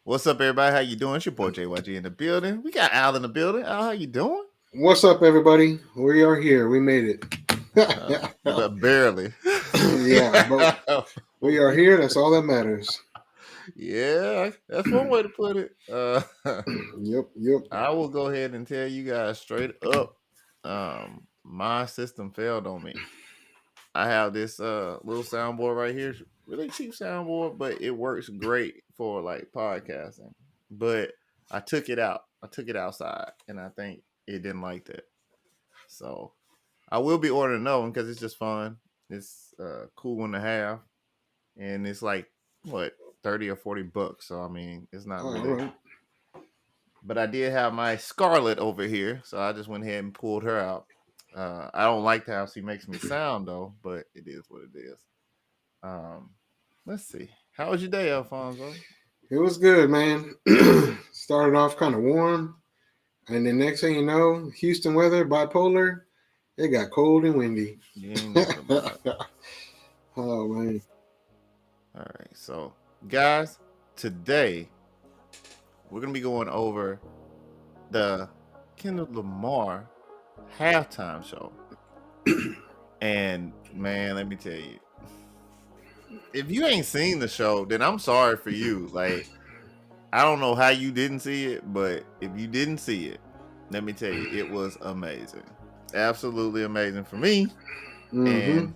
What's up, everybody? How you doing? It's your boy JYG in the building. We got Al in the building. Al, how you doing? What's up, everybody? We are here. We made it. But barely. Yeah, but we are here. That's all that matters. Yeah, that's one way to put it. Yep. I will go ahead and tell you guys straight up. My system failed on me. I have this little soundboard right here, really cheap soundboard, but it works great for like podcasting. But I took it out. I took it outside, and I think it didn't like that. So I will be ordering another one because it's just fun. It's cool one to have, and it's like what 30 or 40 bucks. So I mean, it's not All really. right. But I did have my Scarlet over here, so I just went ahead and pulled her out. I don't like how she makes me sound though, but it is what it is. Um, let's see. How was your day, Alfonso? It was good, man. Started off kind of warm, and the next thing you know, Houston weather, bipolar. It got cold and windy. You ain't never lied. Oh man. All right, so guys, today we're gonna be going over the Kendrick Lamar halftime show. And man, let me tell you, if you ain't seen the show, then I'm sorry for you. Like, I don't know how you didn't see it, but if you didn't see it, let me tell you, it was amazing. Absolutely amazing for me. Mm-hmm. And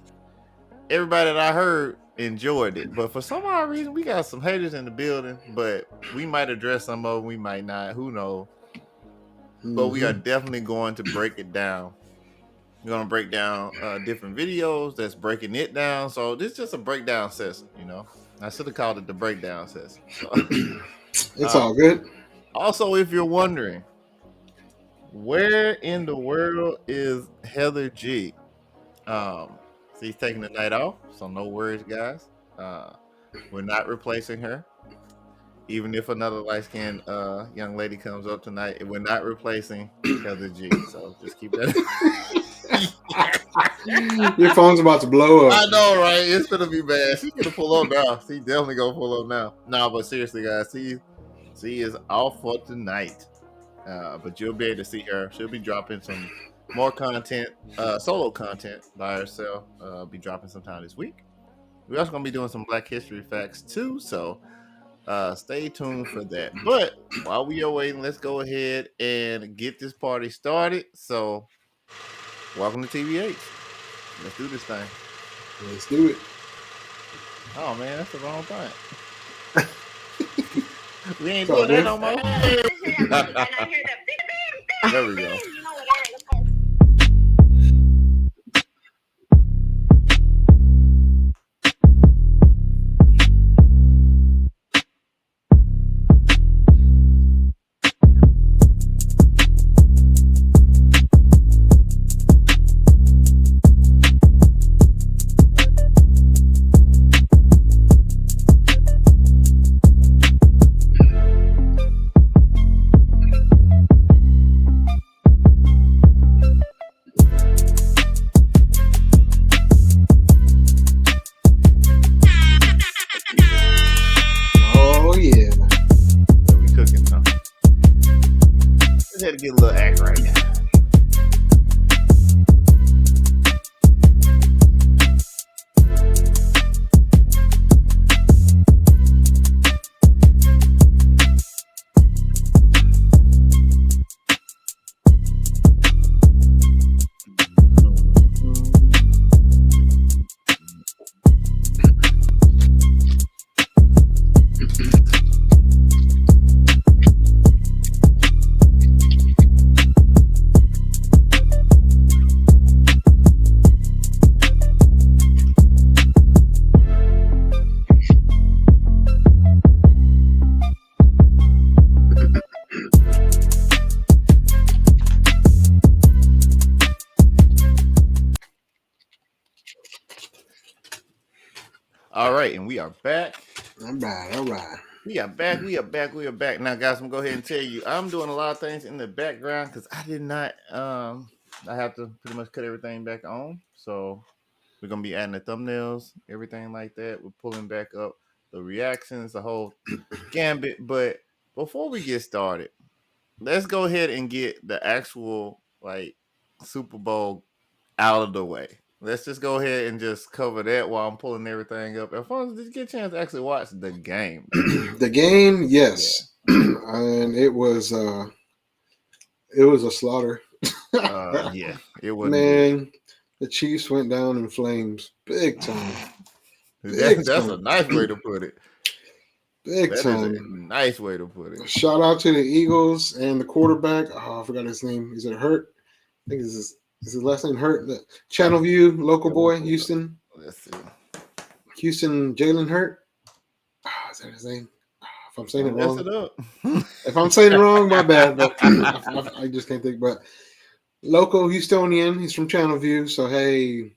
everybody that I heard enjoyed it. But for some odd reason, we got some haters in the building, but we might address some of them, we might not. Who knows? But we are definitely going to break it down. We're going to break down different videos that's breaking it down. So this is just a breakdown session, you know. I should have called it the breakdown session. So, It's all good. also, if you're wondering, where in the world is Heather G? She's taking the night off, so no worries, guys. We're not replacing her. Even if another light skinned young lady comes up tonight, we're not replacing Heather G. So just keep that. Your phone's about to blow I up. know, right? It's gonna be bad. She's gonna pull up now. She definitely gonna pull up now. No, but seriously, guys, she is off for tonight. But you'll be able to see her. She'll be dropping some more content, solo content by herself. Be dropping sometime this week. We're also gonna be doing some Black History facts too. So stay tuned for that. But while we are waiting, let's go ahead and get this party started. So, welcome to TVH. Let's do this thing. Let's do it. Oh man, that's the wrong thing. We ain't It's all doing that good. no more. There we go. Oh yeah. So we cooking now. Just had to get a little act right. All right, and we are back. All right. We are back. Now, guys, I'm gonna go ahead and tell you, I'm doing a lot of things in the background because I did not. I have to pretty much cut everything back on. So we're gonna be adding the thumbnails, everything like that. We're pulling back up the reactions, the whole gambit. But before we get started, let's go ahead and get the actual like Super Bowl out of the way. Let's just go ahead and just cover that while I'm pulling everything up. Alfonso, did you get a chance to actually watch the game? The game, yes, and it was a slaughter. Yeah, it was. Man, the Chiefs went down in flames, big time. That's a nice way to put it. Big That time. is a nice way to put it. Shout out to the Eagles and the quarterback. Oh, I forgot his name. Is it Hurt? I think is his last name Hurt. The Channel View local boy, Houston. Let's see. Houston Jalen Hurt. Oh, is that his name? If I'm saying it wrong. Mess it up. If I'm saying it wrong, my bad. But I just can't think. But local Houstonian. He's from Channel View. So hey,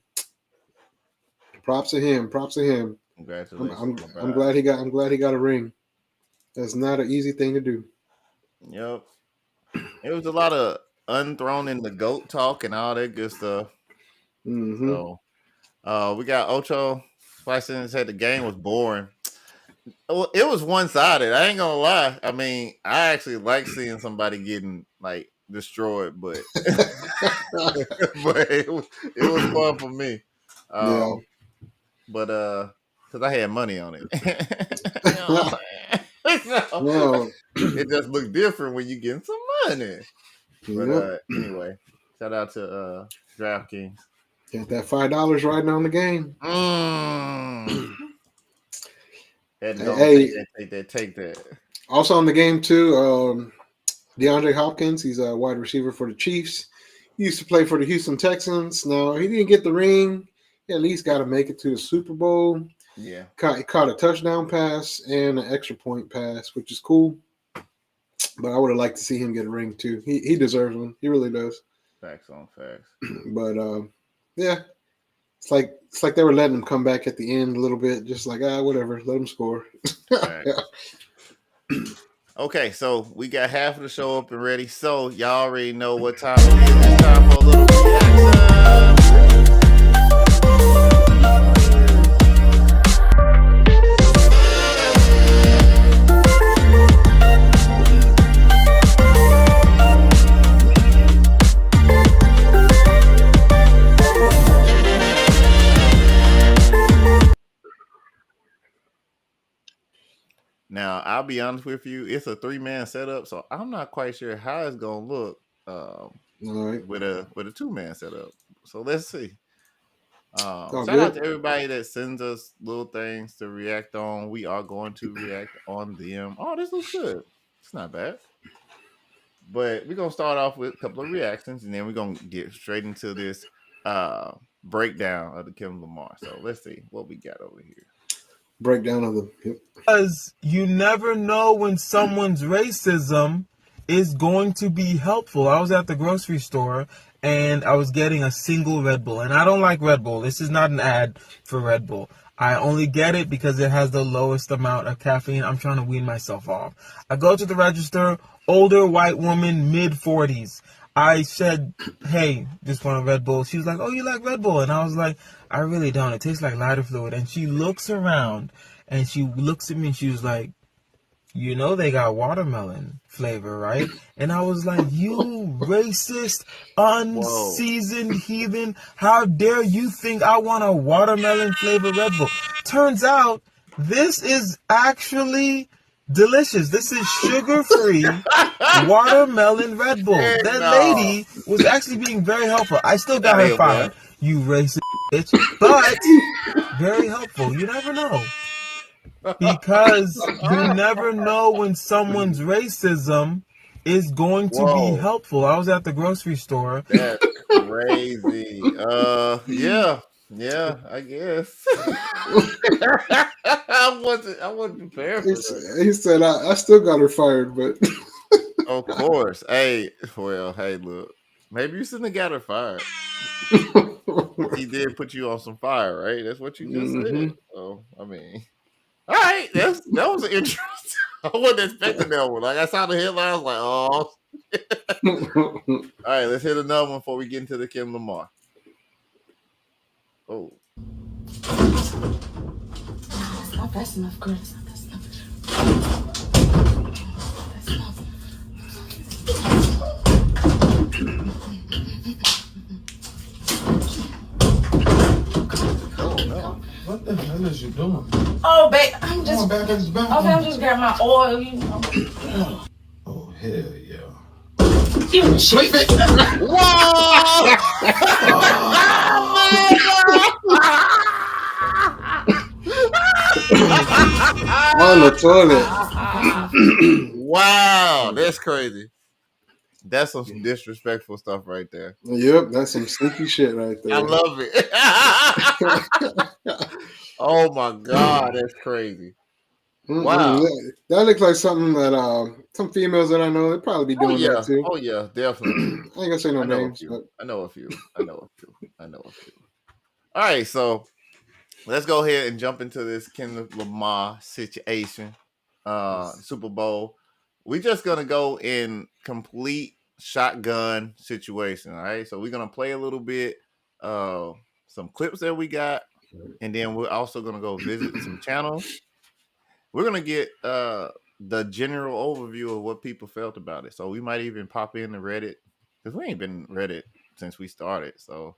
props to him. Props to him. Congratulations. I'm glad he got a ring. That's not an easy thing to do. Yep. It was a lot of unthrown in the GOAT talk and all that good stuff. Mm-hmm. So we got Ocho. Flashing said the game was boring. It was one-sided. I ain't gonna lie. I mean, I actually like seeing somebody getting like destroyed, but but it was fun for me. Yeah. But because I had money on it. Well, it just looked different when you getting some money. But yep. Anyway, shout out to DraftKings. Got that $5 riding on the game. Take that. Also on the game too, DeAndre Hopkins. He's a wide receiver for the Chiefs. He used to play for the Houston Texans. Now he didn't get the ring. He at least got to make it to the Super Bowl. Yeah, caught a touchdown pass and an extra point pass, which is cool. But I would have liked to see him get a ring too. He deserves one. He really does. Facts on facts. But yeah, it's like they were letting him come back at the end a little bit, just like whatever, let him score. Okay, so we got half of the show up and ready. So y'all already know what time it is. It's time for a little reaction. Now, I'll be honest with you, it's a 3-man setup, so I'm not quite sure how it's gonna look with a 2-man setup. So let's see. Shout out to everybody that sends us little things to react on. We are going to react on them. Oh, this looks good. It's not bad. But we're gonna start off with a couple of reactions, and then we're gonna get straight into this breakdown of the Kim Lamar. So let's see what we got over here. Breakdown of them. Yep. Because you never know when someone's racism is going to be helpful. I was at the grocery store and I was getting a single Red Bull. And I don't like Red Bull. This is not an ad for Red Bull. I only get it because it has the lowest amount of caffeine. I'm trying to wean myself off. I go to the register, older white woman, mid-40s. I said, hey, just want a Red Bull. She was like, oh, you like Red Bull? And I was like, I really don't. It tastes like lighter fluid. And she looks around and she looks at me and she was like, you know they got watermelon flavor, right? And I was like, you racist, unseasoned heathen. How dare you think I want a watermelon flavor Red Bull? Turns out this is actually delicious. This is sugar-free watermelon Red Bull. That lady was actually being very helpful. I still got her fired, you racist bitch. But very helpful. You never know. Because you never know when someone's racism is going to be helpful. I was at the grocery store. That's crazy. Yeah, I guess. I wasn't prepared for that. He said, I still got her fired, but of course. Hey, look. Maybe you shouldn't have got her fired. He did put you on some fire, right? That's what you just said. So, I mean, all right, that was an interesting. I wasn't expecting that one. Like, I saw the headline, I was like, oh. All right, let's hit another one before we get into the Kim Lamar. Oh. not fast enough, girl. It's not fast enough. That's enough. What the hell is you doing? Oh, babe, I'm just grabbing my oil. You know. Oh, hell yeah. You sweet bitch. Whoa! On the toilet. Wow, that's crazy. That's some disrespectful stuff right there. Yep, that's some sneaky shit right there. I love it. Oh my God, that's crazy. Wow. That looks like something that some females that I know, they'd probably be doing that too. Oh yeah, definitely. I ain't gonna say no names, but I know a few. All right, so let's go ahead and jump into this Kendrick Lamar situation. Super Bowl. We're just gonna go in complete shotgun situation. All right, so we're gonna play a little bit, some clips that we got, and then we're also gonna go visit some channels. We're gonna get the general overview of what people felt about it. So we might even pop into Reddit because we ain't been Reddit since we started. So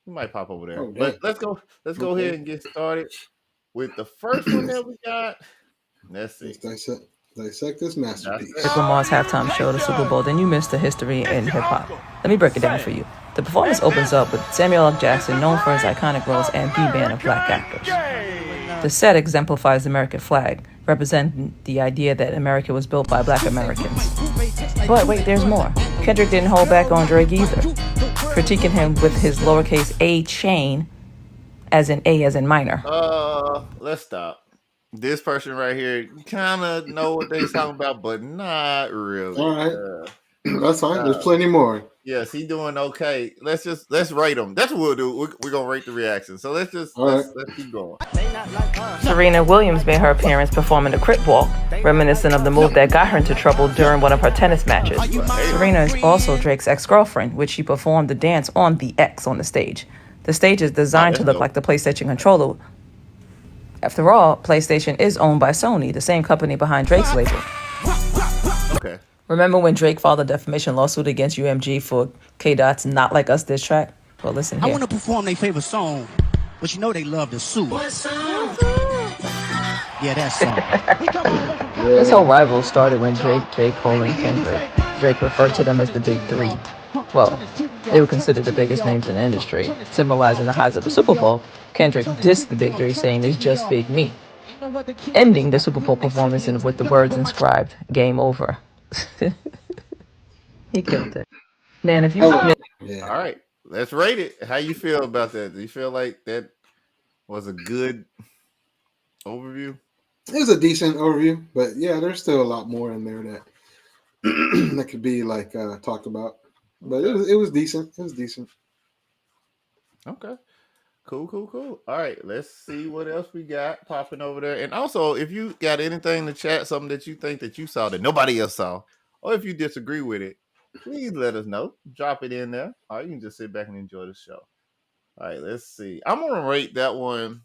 we might pop over there. But let's go ahead and get started with the first one that we got. Let's see. Dissect this masterpiece. Kendrick Lamar's halftime show, the Super Bowl, then you missed the history in hip hop. Let me break it down for you. The performance opens up with Samuel L. Jackson, known for his iconic roles and B-band of black actors. The set exemplifies the American flag, representing the idea that America was built by black Americans. But wait, there's more. Kendrick didn't hold back on Drake either, critiquing him with his lowercase a chain, as in A as in minor. Let's stop. This person right here kind of know what they're talking about, but not really. All right. That's fine. There's plenty more. Yes, he doing okay. Let's rate him. That's what we'll do. We're gonna rate the reaction. So let's keep going. Serena Williams made her appearance performing the Crip Walk, reminiscent of the move that got her into trouble during one of her tennis matches. Serena is also Drake's ex-girlfriend, which she performed the dance on the X on the stage. The stage is designed to look like the PlayStation controller. After all, PlayStation is owned by Sony, the same company behind Drake's label. Okay. Remember when Drake filed a defamation lawsuit against UMG for K-Dot's Not Like Us diss track? Well, listen here. I want to perform their favorite song, but you know they love the sue. What song? Yeah, that song. This whole rival started when Drake, J. Cole, and Kendrick. Drake referred to them as the Big Three. Well, they were considered the biggest names in the industry, symbolizing the highs of the Super Bowl. Kendrick dissed the Big Three, saying it's just Big Me, ending the Super Bowl performance with the words inscribed, "Game over." He killed it. Man, if you... All right, let's rate it. How you feel about that? Do you feel like that was a good overview? It was a decent overview, but yeah, there's still a lot more in there that that could be like talked about. But it was decent. It was decent. Okay. Cool. All right, let's see what else we got popping over there. And also, if you got anything in the chat, something that you think that you saw that nobody else saw, or if you disagree with it, please let us know. Drop it in there. Or you can just sit back and enjoy the show. All right, let's see. I'm gonna rate that one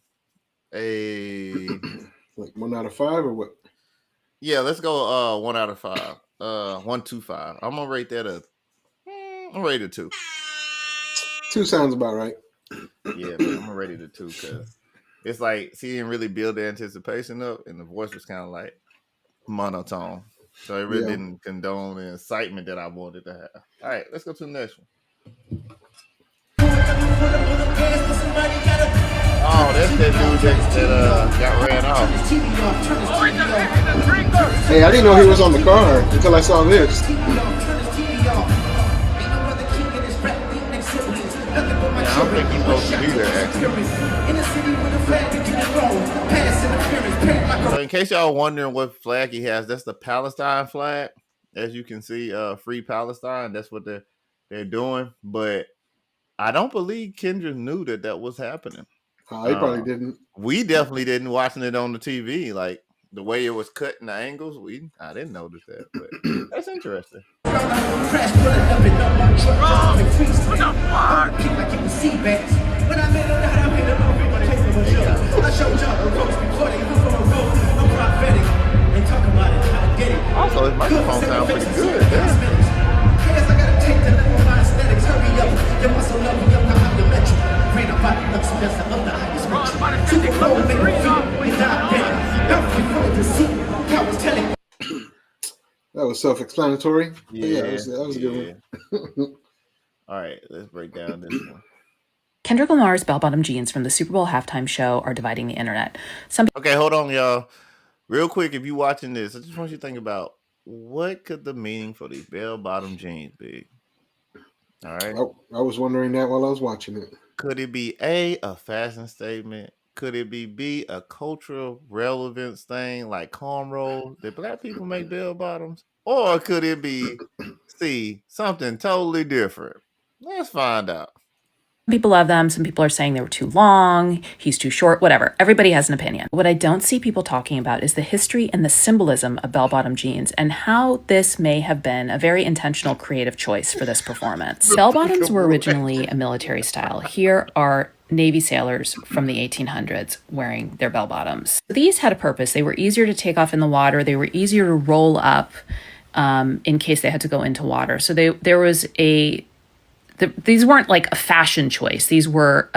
a like 1 out of 5 or what? Yeah, let's go 1 out of 5. 125. I'm gonna rate that I'm gonna rate it 2. 2 sounds about right. Yeah, man, I'm gonna rate it a 2 because it's like she didn't really build the anticipation up, and the voice was kind of like monotone, so it really didn't condone the excitement that I wanted to have. All right, let's go to the next one. Oh, that's that dude that got ran off. Hey, I didn't know he was on the car until I saw this. Yeah, I don't think he's supposed to be there, actually. So in case y'all wondering what flag he has, that's the Palestine flag. As you can see, Free Palestine. That's what they're doing. But I don't believe Kendrick knew that was happening. He probably didn't. We definitely didn't watching it on the TV. Like the way it was cut in the angles, I didn't notice that. But that's interesting. Also, his microphone sounds pretty good. That was self-explanatory. Yeah, that was a good one. All right, let's break down this one. Kendrick Lamar's bell-bottom jeans from the Super Bowl halftime show are dividing the internet. Okay, hold on, y'all. Real quick, if you're watching this, I just want you to think about what could the meaning for these bell-bottom jeans be? All right. I was wondering that while I was watching it. Could it be A, a fashion statement? Could it be B, a cultural relevance thing like cornrows that black people make bell bottoms? Or could it be C, something totally different? Let's find out. People love them. Some people are saying they were too long, he's too short, whatever. Everybody has an opinion. What I don't see people talking about is the history and the symbolism of bell-bottom jeans and how this may have been a very intentional creative choice for this performance. Bell-bottoms were originally a military style. Here are Navy sailors from the 1800s wearing their bell-bottoms. These had a purpose. They were easier to take off in the water. They were easier to roll up in case they had to go into water. So there was these weren't like a fashion choice. These were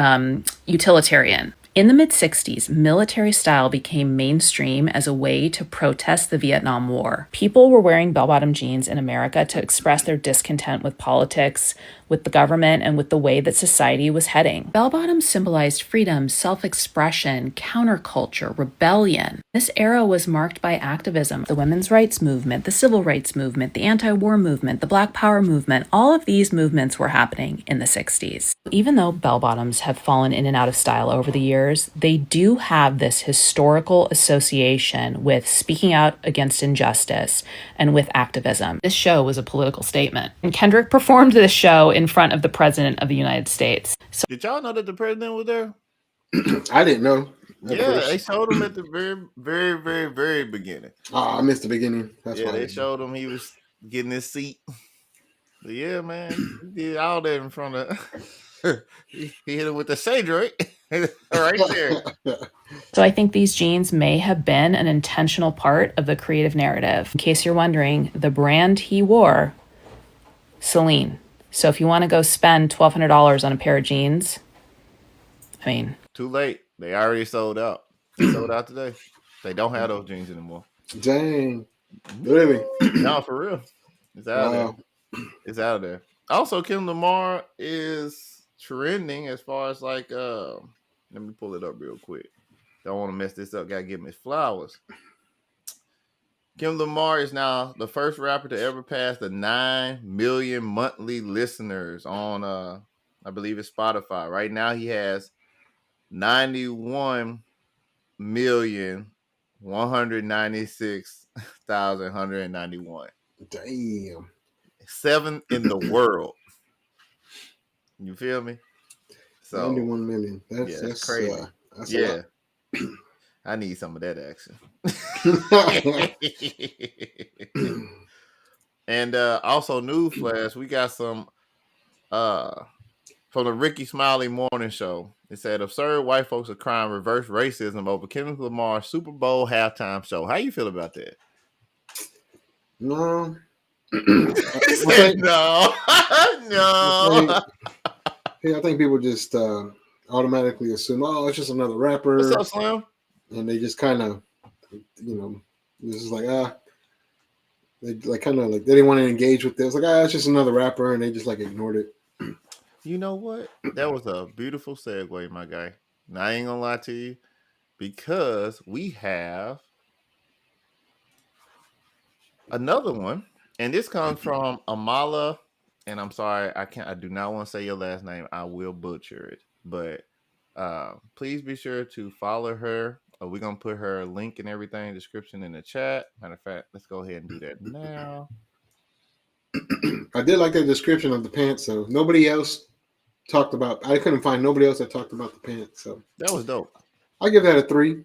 utilitarian. In the mid-60s, military style became mainstream as a way to protest the Vietnam War. People were wearing bell-bottom jeans in America to express their discontent with politics, with the government, and with the way that society was heading. Bell-bottoms symbolized freedom, self-expression, counterculture, rebellion. This era was marked by activism, the women's rights movement, the civil rights movement, the anti-war movement, the Black Power movement. All of these movements were happening in the 60s. Even though bell-bottoms have fallen in and out of style over the years, they do have this historical association with speaking out against injustice and with activism. This show was a political statement. And Kendrick performed this show in front of the President of the United States. So, did y'all know that the president was there? I didn't know. Yeah, they showed him at the very, very, very, very beginning. Oh, I missed the beginning. That's yeah, why they showed him he was getting his seat. But yeah, man, he did all that in front of. he hit him with the shade right there. So I think these jeans may have been an intentional part of the creative narrative. In case you're wondering, the brand he wore, Celine. So if you want to go spend $1,200 on a pair of jeans, I mean, too late. They already sold out. They sold out today. They don't have those jeans anymore. Dang. Really? No, for real. It's out there. It's out there. Also, Kim Lamar is trending as far as like let me pull it up real quick. Don't want to mess this up. Gotta give him his flowers. Kim Lamar is now the first rapper to ever pass the 9 million monthly listeners on I believe it's Spotify. Right now he has 91,196,191. Damn. 7th in the world. You feel me? So 91 million. That's crazy. That's a lot. I need some of that action. And also newsflash, we got some from the Ricky Smiley Morning Show. It said absurd white folks are crying reverse racism over Kendrick Lamar's Super Bowl halftime show. How you feel about that? No. No. I think people just automatically assume, oh, it's just another rapper. What's up, Slim? And they just kind of, this is like, they like kind of like they didn't want to engage with this. Like, it's just another rapper, and they just like ignored it. You know what? That was a beautiful segue, my guy. Now, I ain't gonna lie to you, because we have another one, and this comes from Amala. And I'm sorry, I do not want to say your last name. I will butcher it, but please be sure to follow her. We're gonna put her link and everything description in the chat. Matter of fact, let's go ahead and do that now. I did like the description of the pants, so nobody else talked about. I couldn't find nobody else that talked about the pants, so that was dope. I give that a 3.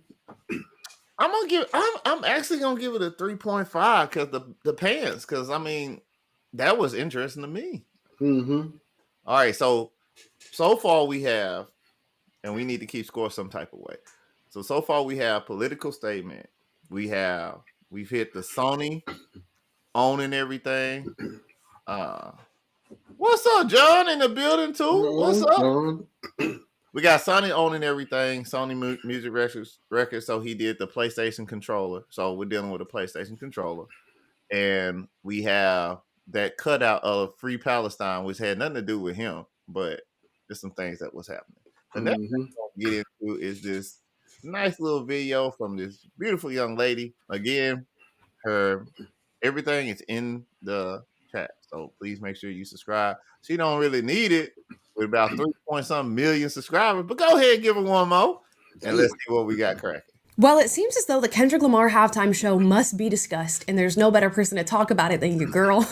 I'm actually gonna give it a 3.5 because the pants, because I mean that was interesting to me. Mm-hmm. All right, so far we have and we need to keep score some type of way. So far we have political statement. We've hit the Sony owning everything. What's up, John, in the building too? What's up? John. We got Sony owning everything. Sony Music Records. So he did the PlayStation controller. So we're dealing with a PlayStation controller, and we have that cutout of Free Palestine, which had nothing to do with him, but just some things that was happening. The next thing we'll get into is this nice little video from this beautiful young lady. Again, her everything is in the chat, so please make sure you subscribe. She don't really need it with about 3-point-something million subscribers, but go ahead and give her one more, and let's see what we got cracking. Well, it seems as though the Kendrick Lamar halftime show must be discussed, and there's no better person to talk about it than you, girl.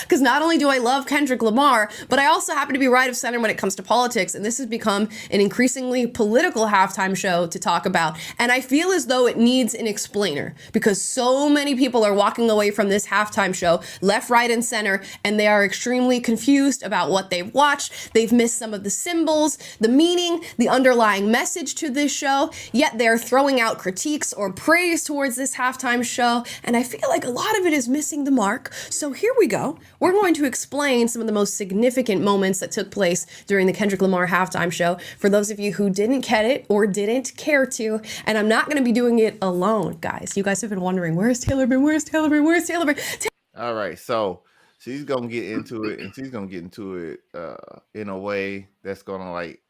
Because not only do I love Kendrick Lamar, but I also happen to be right of center when it comes to politics, and this has become an increasingly political halftime show to talk about. And I feel as though it needs an explainer, because so many people are walking away from this halftime show, left, right, and center, and they are extremely confused about what they've watched. They've missed some of the symbols, the meaning, the underlying message to this show, yet they're throwing out critiques or praise towards this halftime show, and I feel like a lot of it is missing the mark. So here we go. We're going to explain some of the most significant moments that took place during the Kendrick Lamar halftime show for those of you who didn't get it or didn't care to, and I'm not going to be doing it alone, guys. You guys have been wondering, where's Taylor been? Where's Taylor been? Where's Taylor been? All right, so she's gonna get into it, and she's gonna get into it in a way that's gonna like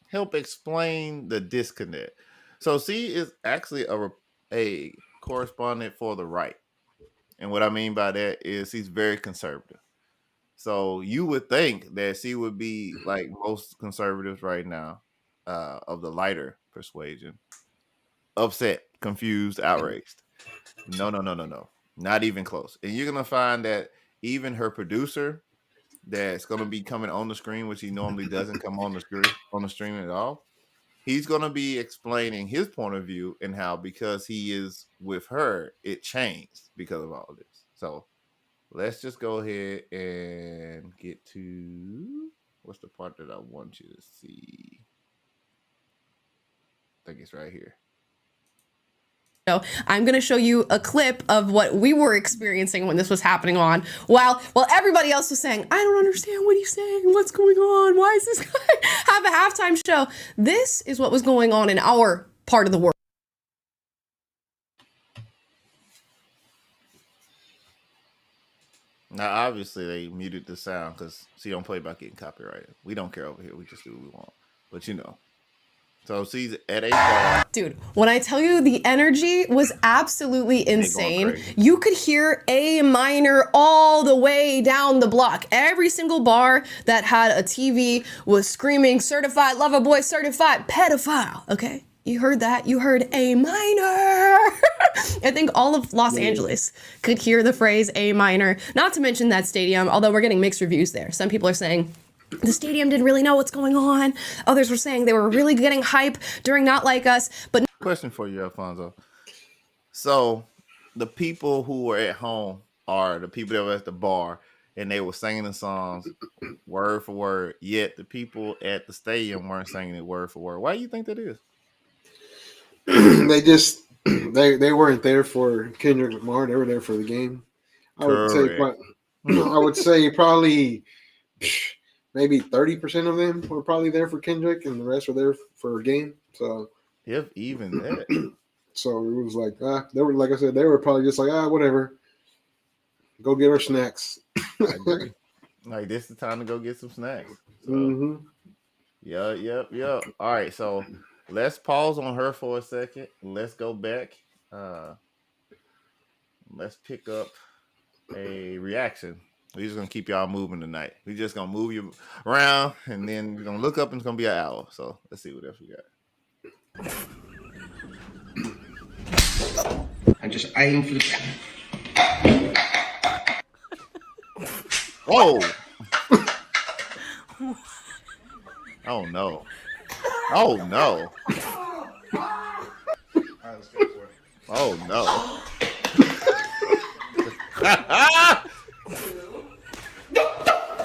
help explain the disconnect. So she is actually a correspondent for the right. And what I mean by that is she's very conservative. So you would think that she would be like most conservatives right now, of the lighter persuasion, upset, confused, outraged. No. Not even close. And you're going to find that even her producer that's going to be coming on the screen, which he normally doesn't come on the stream at all, he's going to be explaining his point of view and how, because he is with her, it changed because of all this. So let's just go ahead and get to, what's the part that I want you to see? I think it's right here. I'm going to show you a clip of what we were experiencing when this was happening on, while everybody else was saying, I don't understand what he's saying. What's going on? Why is this guy have a halftime show? This is what was going on in our part of the world. Now, obviously, they muted the sound because she don't play about getting copyrighted. We don't care over here. We just do what we want. But you know. So she's at a bar. Dude, when I tell you the energy was absolutely insane, you could hear A minor all the way down the block. Every single bar that had a TV was screaming, certified lover boy, certified pedophile. Okay? You heard that? You heard A minor. I think all of Los Angeles could hear the phrase A minor. Not to mention that stadium, although we're getting mixed reviews there. Some people are saying the stadium didn't really know what's going on. Others were saying they were really getting hype during Not Like Us. But question for you, Alfonso. So the people who were at home are the people that were at the bar, and they were singing the songs word for word. Yet the people at the stadium weren't singing it word for word. Why do you think that is? They just they weren't there for Kendrick Lamar. They were there for the game. I would say probably maybe 30% of them were probably there for Kendrick, and the rest were there for a game. So if even that. So it was like they were, like I said, they were probably just like whatever. Go get our snacks. I agree. Like, this is the time to go get some snacks. So, Yep. All right, so let's pause on her for a second. Let's go back. Let's pick up a reaction. We're just gonna keep y'all moving tonight. We're just gonna move you around, and then we're gonna look up, and it's gonna be an hour. So let's see what else we got. I just aim for the. Oh! Oh no! Oh no! Oh no!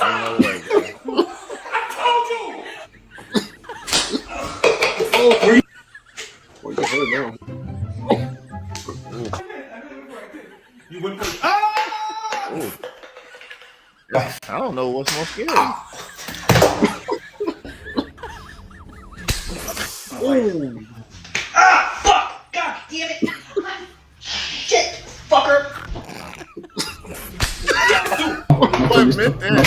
No way, You went for ah! I don't know what's more scary. Ooh. Ah, fuck! God damn it! Shit, fucker! What meant that?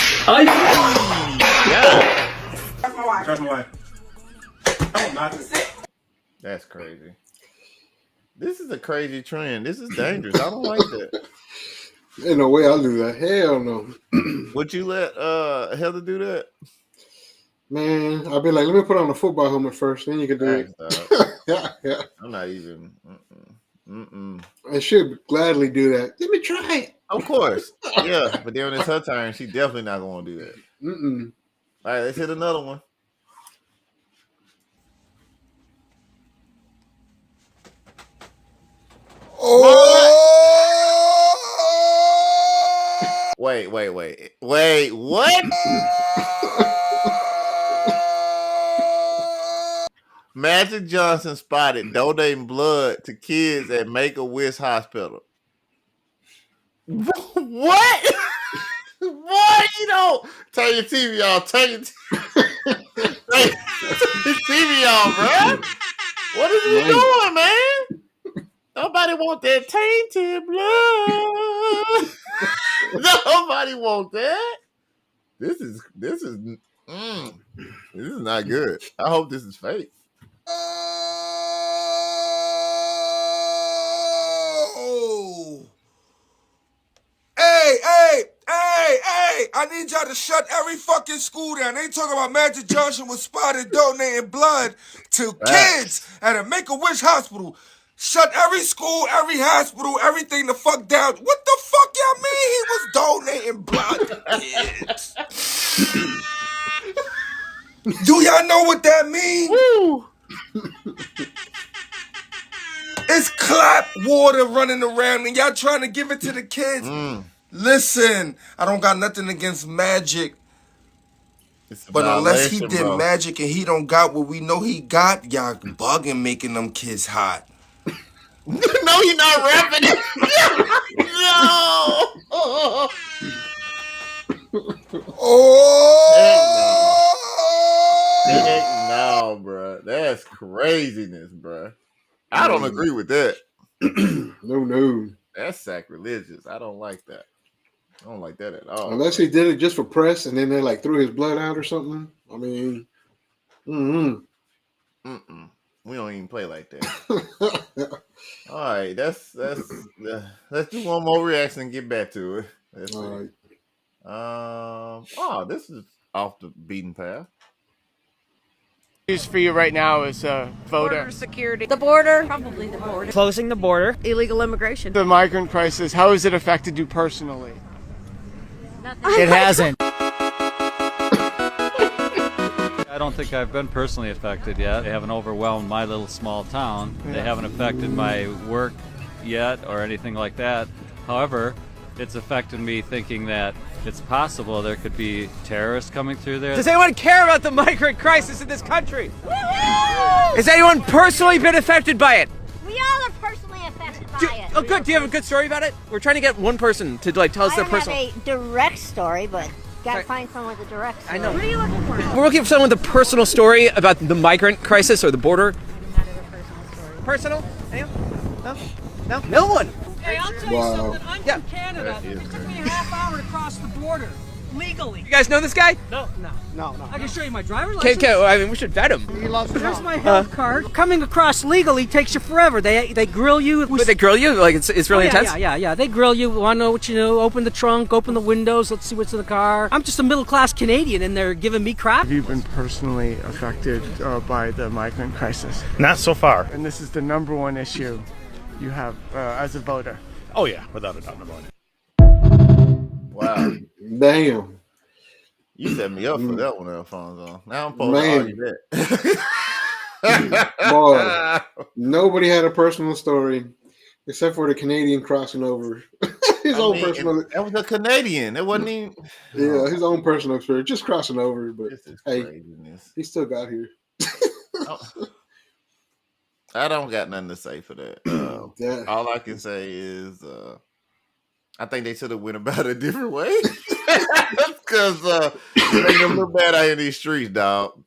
Yeah. Trust my wife. Oh, not That's crazy. This is a crazy trend. This is dangerous. I don't like that. Ain't no way I'll do that. Hell no. Would you let Heather do that? Man, I'll be like, let me put on a football helmet first, then you can do it. Thanks, Yeah. I'm not even. I should gladly do that. Let me try it. Of course. Yeah, but then when it's her turn, she definitely not going to do that. All right, let's hit another one. Oh! Wait, what? Magic Johnson spotted donating blood to kids at Make-A-Wish Hospital. What? What? You don't turn your TV off. Turn your TV off, bro. What is we doing, man? Nobody want that tainted blood. Nobody want that. This is not good. I hope this is fake. Oh. Hey, I need y'all to shut every fucking school down. They talking about Magic Johnson was spotted donating blood to kids at a Make-A-Wish hospital. Shut every school, every hospital, everything the fuck down. What the fuck y'all mean he was donating blood to kids? Do y'all know what that means? Woo. It's clap water running around and y'all trying to give it to the kids. Listen, I don't got nothing against Magic. But unless he did magic and he don't got what we know he got, y'all bugging making them kids hot. No, you're not rapping it. No. No, bro. That's craziness, bro. I don't agree with that. No. That's sacrilegious. I don't like that. I don't like that at all. Unless he did it just for press and then they like threw his blood out or something. I mean, we don't even play like that. All right, let's do one more reaction and get back to it. All right. This is off the beaten path. News for you right now is voter. Border security. The border. Probably the border. Closing the border. Illegal immigration. The migrant crisis. How has it affected you personally? Nothing. It hasn't. I don't think I've been personally affected yet. They haven't overwhelmed my little small town. They haven't affected my work yet or anything like that. However, it's affected me thinking that it's possible there could be terrorists coming through there. Does anyone care about the migrant crisis in this country? Has anyone personally been affected by it? We all are personally affected by it. Oh, good. Do you have a good story about it? We're trying to get one person to like tell us their personal. I don't have a direct story, but gotta find someone with a direct story. I know. What are you looking for? We're looking for someone with a personal story about the migrant crisis or the border. Not a personal story. Personal? Anyone? No? No one. Hey, I'll tell you something. I'm from Canada. It took me a half hour to cross the border. Legally. You guys know this guy? No. I can show you my driver's license. I mean, we should vet him. There's my health card. Coming across legally takes you forever. They grill you. But they grill you? Like it's really intense? Yeah. They grill you. Want to know what you know? Open the trunk, open the windows. Let's see what's in the car. I'm just a middle-class Canadian, and they're giving me crap. Have you been personally affected by the migrant crisis? Not so far. And this is the number one issue you have as a voter. Oh yeah, without a doubt about it. Wow. Damn. You set me up for that one, Alfonso. Now I'm supposed to argue that. Boy, nobody had a personal story except for the Canadian crossing over. That was a Canadian. It wasn't even. Yeah, his own personal experience, just crossing over. But hey, craziness. he still got here. I don't got nothing to say for that. All I can say is I think they should have went about it a different way. Because you're making them look bad out in these streets, dog.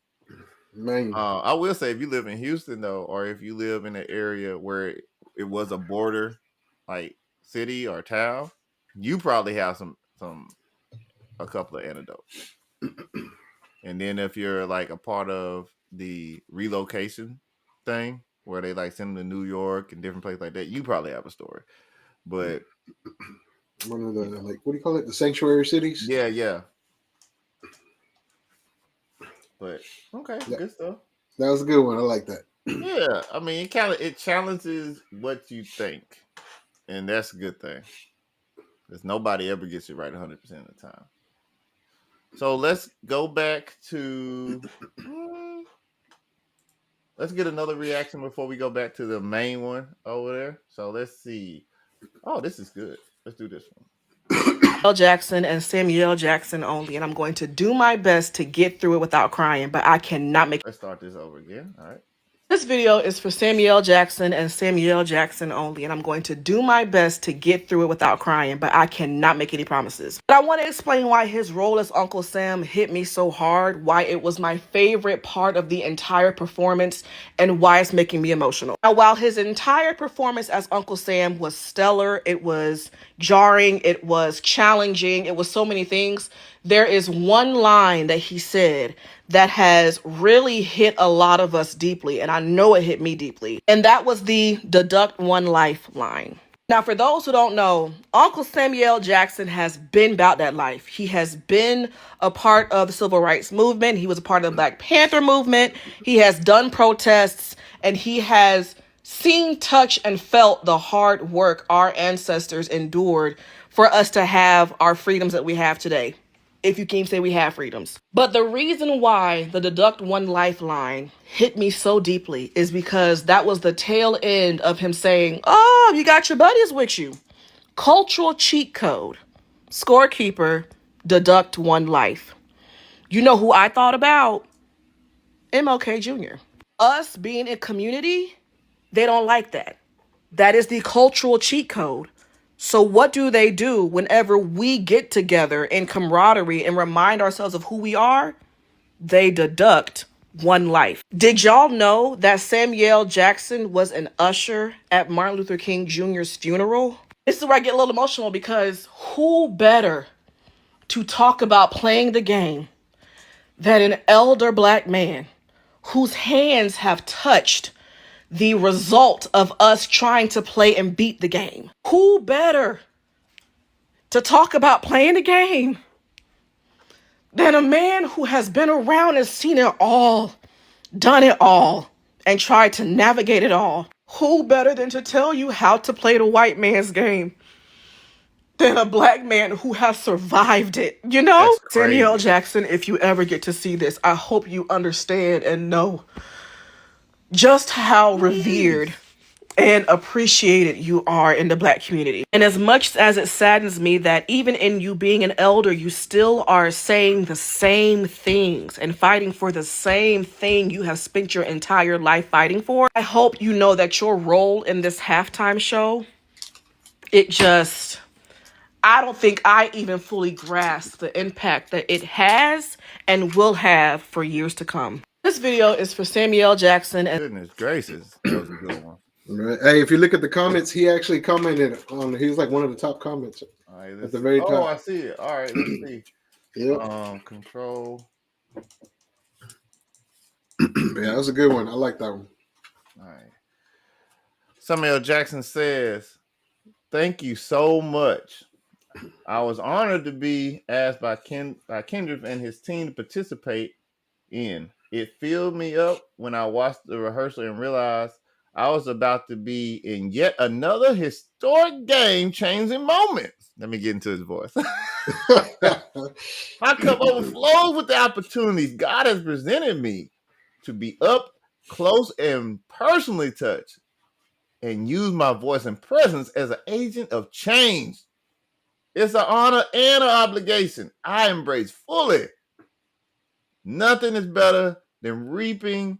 Man. I will say, if you live in Houston, though, or if you live in an area where it was a border, like city or town, you probably have a couple of antidotes. And then if you're like a part of the relocation thing, where they like send them to New York and different places like that, you probably have a story. But one of the like, what do you call it? The sanctuary cities. Yeah. But okay, good stuff. That was a good one. I like that. Yeah, I mean, it challenges what you think, and that's a good thing. Because nobody ever gets it right 100% of the time. So let's go back to. Let's get another reaction before we go back to the main one over there. So let's see. Oh, this is good. Let's do this one. Jackson and Samuel Jackson only, and I'm going to do my best to get through it without crying, but I cannot make. Let's start this over again. All right. This video is for Samuel Jackson and Samuel Jackson only, and I'm going to do my best to get through it without crying, but I cannot make any promises. But I want to explain why his role as Uncle Sam hit me so hard, why it was my favorite part of the entire performance, and why it's making me emotional. Now, while his entire performance as Uncle Sam was stellar, it was jarring, it was challenging, it was so many things, there is one line that he said that has really hit a lot of us deeply, and I know it hit me deeply. And that was the deduct one life line. Now, for those who don't know, Uncle Samuel Jackson has been about that life. He has been a part of the civil rights movement. He was a part of the Black Panther movement. He has done protests, and he has seen, touched, and felt the hard work our ancestors endured for us to have our freedoms that we have today. If you can say we have freedoms. But the reason why the deduct one lifeline hit me so deeply is because that was the tail end of him saying, oh, you got your buddies with you. Cultural cheat code. Scorekeeper, deduct one life. You know who I thought about? MLK Jr. Us being a community, they don't like that. That is the cultural cheat code. So what do they do whenever we get together in camaraderie and remind ourselves of who we are? They deduct one life. Did y'all know that Samuel Jackson was an usher at Martin Luther King Jr.'s funeral? This is where I get a little emotional because who better to talk about playing the game than an elder Black man whose hands have touched the result of us trying to play and beat the game. Who better to talk about playing the game than a man who has been around and seen it all, done it all, and tried to navigate it all? Who better than to tell you how to play the white man's game than a Black man who has survived it? You know? Samuel Jackson, if you ever get to see this, I hope you understand and know just how revered and appreciated you are in the Black community. And as much as it saddens me that even in you being an elder, you still are saying the same things and fighting for the same thing you have spent your entire life fighting for, I hope you know that your role in this halftime show, I don't think I even fully grasp the impact that it has and will have for years to come. This video is for Samuel Jackson. Goodness gracious, that was a good one. Right. Hey, if you look at the comments, he actually commented on. He was like one of the top comments at the very top. Oh, I see it. All right, let's see. Yep. Control. Yeah, that was a good one. I like that one. All right. Samuel Jackson says, "Thank you so much. I was honored to be asked by Kendrick and his team to participate in. It filled me up when I watched the rehearsal and realized I was about to be in yet another historic game-changing moment." Let me get into his voice. My cup overflows with the opportunities God has presented me to be up close and personally touched and use my voice and presence as an agent of change. It's an honor and an obligation I embrace fully. Nothing is better than reaping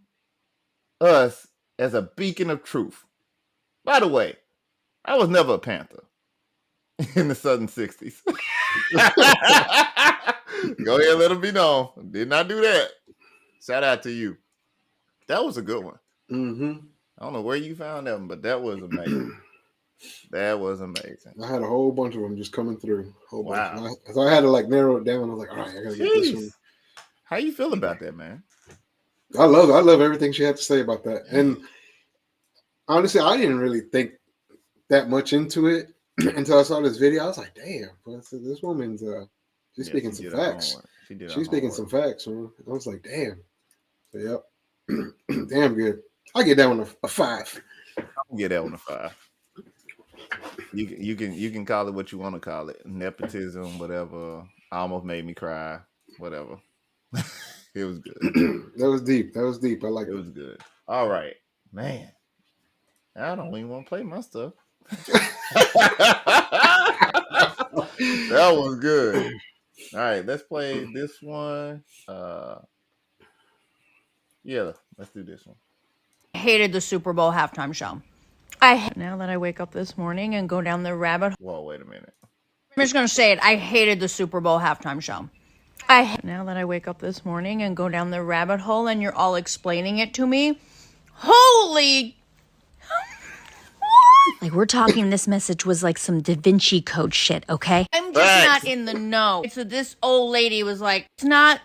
us as a beacon of truth. By the way, I was never a Panther. in the Southern 60s. Go ahead, let them be known. Did not do that. Shout out to you. That was a good one. Mm-hmm. I don't know where you found them, but that was amazing. That was amazing. I had a whole bunch of them just coming through. Wow. So I had to like narrow it down. I was like, all right, I gotta get this one. How you feel about that, man? I love everything she had to say about that. And honestly, I didn't really think that much into it until I saw this video. I was like, damn, this woman's she's speaking some facts. She's speaking some facts, man. I was like, damn. So, yep. Damn good. I get that one a 5. I'll get that one a 5. You can call it what you want to call it. Nepotism, whatever. Almost made me cry. Whatever. It was good. That was deep. I like it. It was good. All right. Man. I don't even want to play my stuff. That was good. All right, let's play this one. Yeah, let's do this one. I hated the Super Bowl halftime show. Now that I wake up this morning and go down the rabbit hole. Whoa, wait a minute. I'm just going to say it. I hated the Super Bowl halftime show. Now that I wake up this morning and go down the rabbit hole and you're all explaining it to me. Holy... Like, we're talking this message was like some Da Vinci Code shit, okay? I'm just not in the know. So this old lady was like, it's not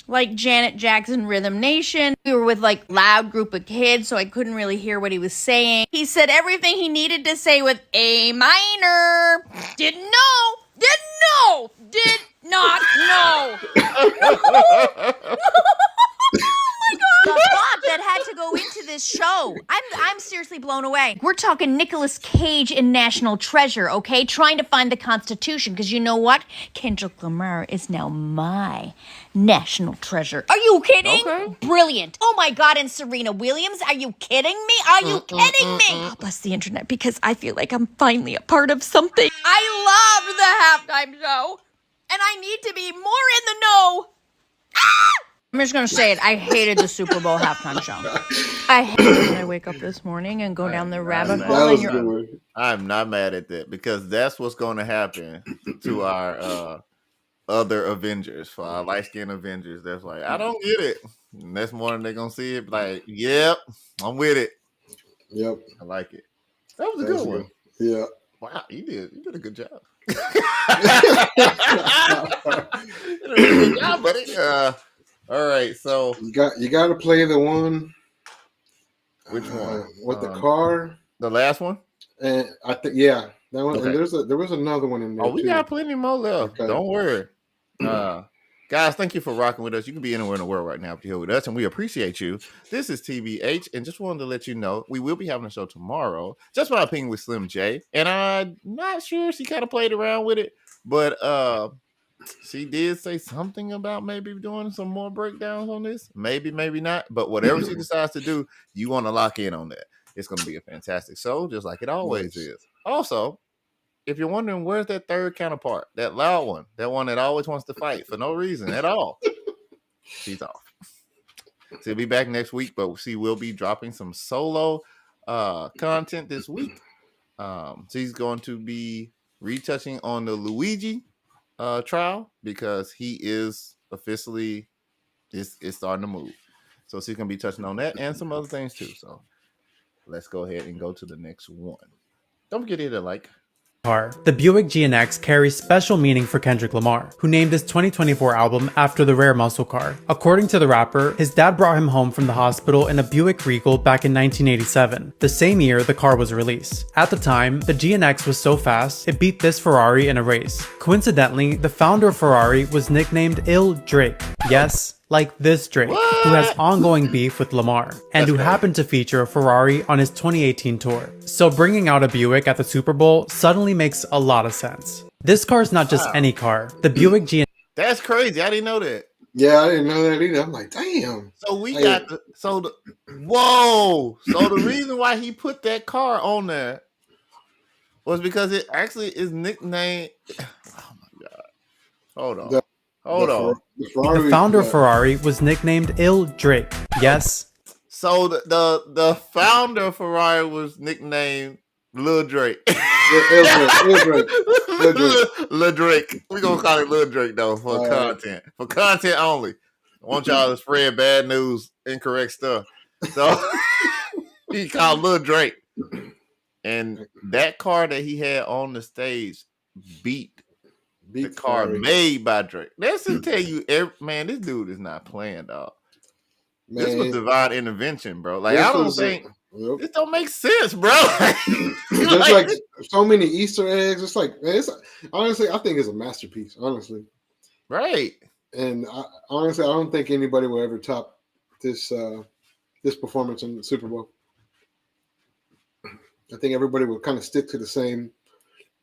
like Janet Jackson Rhythm Nation. We were with like loud group of kids, so I couldn't really hear what he was saying. He said everything he needed to say with A minor. Didn't know. Did not know. The thought that had to go into this show. I'm seriously blown away. We're talking Nicolas Cage in National Treasure, okay? Trying to find the Constitution, because you know what? Kendrick Lamar is now my National Treasure. Are you kidding? Okay. Brilliant. Oh my God, and Serena Williams, are you kidding me? Are you kidding me? God bless the internet, because I feel like I'm finally a part of something. I love the halftime show, and I need to be more in the know. I'm just going to say it. I hated the Super Bowl halftime show. I wake up this morning and go down the rabbit hole. I'm not mad at that, because that's what's going to happen to our other Avengers, for our light-skinned Avengers. That's like, I don't get it. And next morning they're going to see it like, yep, I'm with it. Yep. I like it. That was a good one. Yeah. Wow, you did a good job. You did a good job, buddy. All right, so you got to play the one. Which one? With the car. The last one. And I think that one. Okay. And there was another one in there. Oh, we got plenty more left. Okay. Don't worry. Guys, thank you for rocking with us. You can be anywhere in the world right now if you're here with us, and we appreciate you. This is TBH, and just wanted to let you know we will be having a show tomorrow. Just my opinion with Slim J, and I'm not sure she kind of played around with it, but she did say something about maybe doing some more breakdowns on this. Maybe not. But whatever she decides to do, you want to lock in on that. It's going to be a fantastic show, just like it always is. Also, if you're wondering where's that third counterpart, that loud one, that one that always wants to fight for no reason at all, she's off. She'll be back next week, but she will be dropping some solo content this week. She's going to be retouching on the Luigi trial, because he is officially is starting to move, so she's gonna be touching on that and some other things too. So let's go ahead and go to the next one. Don't forget to hit a like. The Buick GNX carries special meaning for Kendrick Lamar, who named his 2024 album after the rare muscle car. According to the rapper, his dad brought him home from the hospital in a Buick Regal back in 1987, the same year the car was released. At the time, the GNX was so fast, it beat this Ferrari in a race. Coincidentally, the founder of Ferrari was nicknamed Il Drake. Yes, like this Drake, who has ongoing beef with Lamar, and who happened to feature a Ferrari on his 2018 tour. So bringing out a Buick at the Super Bowl suddenly makes a lot of sense. This car is not just any car. The Buick GNX. That's crazy. I didn't know that. Yeah, I didn't know that either. I'm like, damn. So whoa. So the reason why he put that car on there was because it actually is nicknamed. Oh my God. Hold on. The founder of Ferrari was nicknamed Il Drake. Yes. So the founder of Ferrari was nicknamed Lil Drake. Lil Drake. Lil Drake. We gonna call it Lil Drake though for content. For content only. I want y'all to spread bad news, incorrect stuff. So he called Lil Drake. And that car that he had on the stage beat the car made by Drake. That's to tell you, man, this dude is not playing, dog. Man, this was divine intervention, bro. Like, I don't think this don't make sense, bro. There's like so many Easter eggs. It's like, man, honestly, I think it's a masterpiece. Honestly, right? And honestly, I don't think anybody will ever top this this performance in the Super Bowl. I think everybody will kind of stick to the same,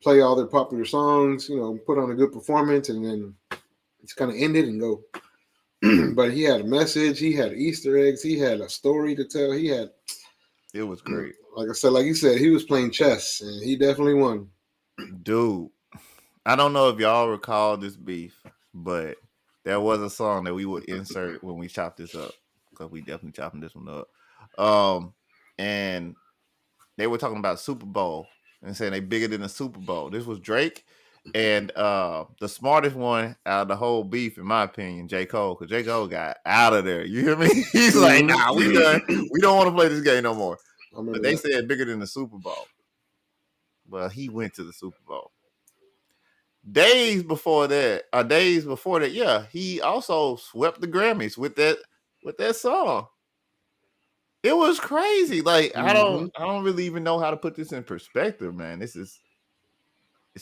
play all their popular songs, put on a good performance, and then it's kind of end it and go. But he had a message, he had Easter eggs, he had a story to tell. It was great. Like I said, like you said, he was playing chess, and he definitely won. Dude, I don't know if y'all recall this beef, but there was a song that we would insert when we chopped this up, because we definitely chopping this one up. And they were talking about Super Bowl and saying they bigger than the Super Bowl. This was Drake and the smartest one out of the whole beef, in my opinion, J. Cole, because J. Cole got out of there. You hear me? He's like, nah, we done. We don't want to play this game no more. But they said bigger than the Super Bowl. Well, he went to the Super Bowl. Days before that, yeah, he also swept the Grammys with that song. It was crazy. Like, I don't really even know how to put this in perspective, man. It's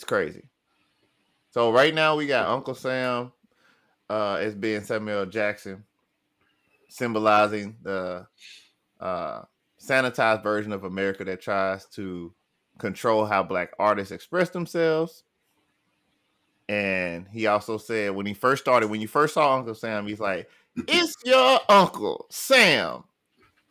crazy. So right now we got Uncle Sam as being Samuel Jackson, symbolizing the sanitized version of America that tries to control how Black artists express themselves. And he also said when you first saw Uncle Sam, he's like, "It's your Uncle Sam.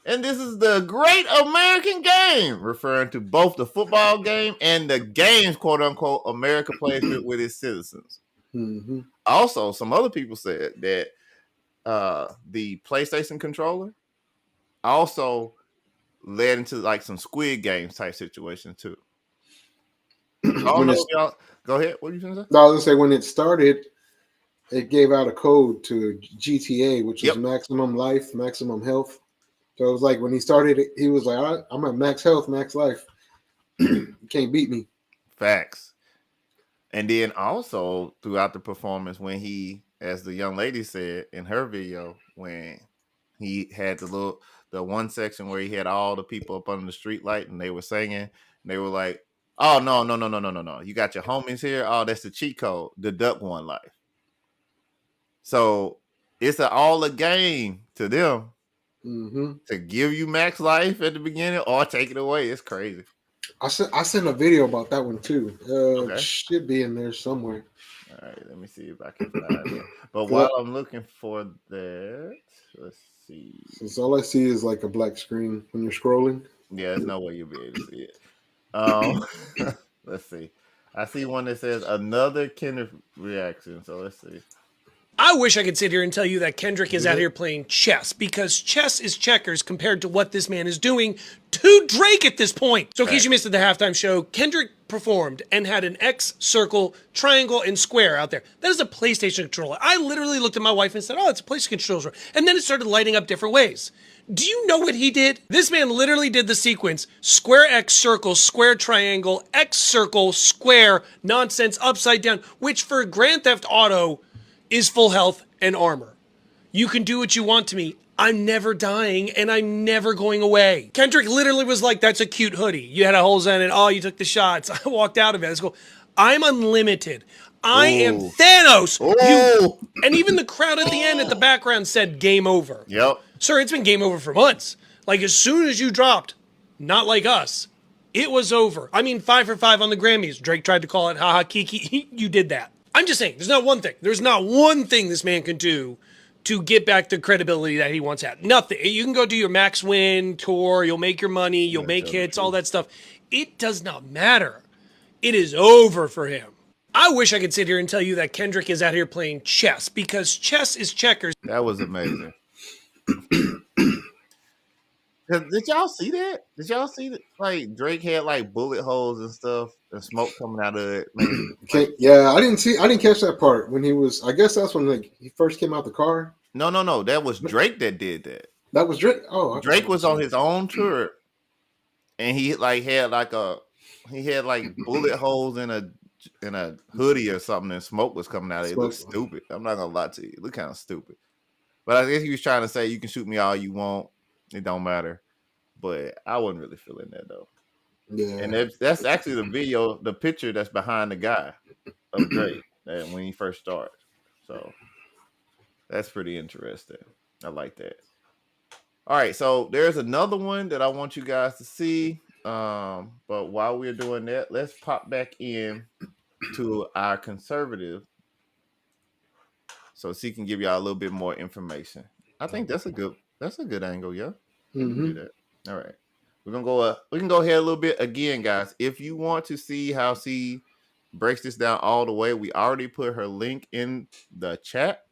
And this is the great American game," referring to both the football game and the games, quote unquote, America plays with its citizens. Mm-hmm. Also, some other people said that the PlayStation controller also led into like some Squid Games type situation too. Go ahead. What are you going to say? No, I was going to say when it started, it gave out a code to GTA, which was maximum life, maximum health. So it was like when he started, he was like, "All right, I'm at max health, max life. You can't beat me." Facts. And then also throughout the performance, when he, as the young lady said in her video, when he had the one section where he had all the people up under the street light and they were singing, and they were like, "Oh, no. You got your homies here. Oh, that's the cheat code. Deduct one life." So it's all a game to them. Mm-hmm. To give you max life at the beginning or take it away. It's crazy. I sent a video about that one too. Okay. Should be in there somewhere. All right, let me see if I can find it. But while I'm looking for that, let's see. Since all I see is like a black screen when you're scrolling. Yeah, there's no way you'll be able to see it. Let's see. I see one that says another Kendrick reaction. So let's see. I wish I could sit here and tell you that Kendrick is out here playing chess, because chess is checkers compared to what this man is doing to Drake at this point. So in case you missed it, the halftime show, Kendrick performed and had an X, circle, triangle, and square out there. That is a PlayStation controller. I literally looked at my wife and said, "Oh, it's a PlayStation controller." And then it started lighting up different ways. Do you know what he did? This man literally did the sequence: square X, circle, square triangle, X, circle, square, nonsense, upside down, which for Grand Theft Auto is full health and armor. You can do what you want to me. I'm never dying and I'm never going away. Kendrick literally was like, "That's a cute hoodie. You had a holes in it. Oh, you took the shots." I walked out of it. Let's go. I'm unlimited. I am Thanos. And even the crowd at the end at the background said game over. Yep. Sir, it's been game over for months. Like as soon as you dropped, not like us, it was over. I mean, 5 for 5 on the Grammys. Drake tried to call it haha kiki. You did that. I'm just saying, there's not one thing. There's not one thing this man can do to get back the credibility that he once had. Nothing. You can go do your max win tour. You'll make your money. You'll make hits, all that stuff. It does not matter. It is over for him. I wish I could sit here and tell you that Kendrick is out here playing chess, because chess is checkers. That was amazing. Did y'all see that? Did y'all see that? Like Drake had like bullet holes and stuff, and smoke coming out of it. Yeah, I didn't catch that part when he was. I guess that's when like he first came out the car. No. That was Drake that did that. That was Drake. Oh, Drake was on his own tour, and he like had like bullet holes in a hoodie or something, and smoke was coming out of it. It looked stupid. I'm not gonna lie to you. It looked kind of stupid. But I guess he was trying to say you can shoot me all you want. It don't matter. But I wasn't really feeling that though. Yeah. And that's actually the video, the picture that's behind the guy of Drake when he first started. So that's pretty interesting. I like that. All right, so there's another one that I want you guys to see. But while we're doing that, let's pop back in to our conservative so she can give y'all a little bit more information. I think that's a good angle, yeah. Mm-hmm. Do that. All right. We can go ahead a little bit again, guys. If you want to see how she breaks this down all the way, we already put her link in the chat.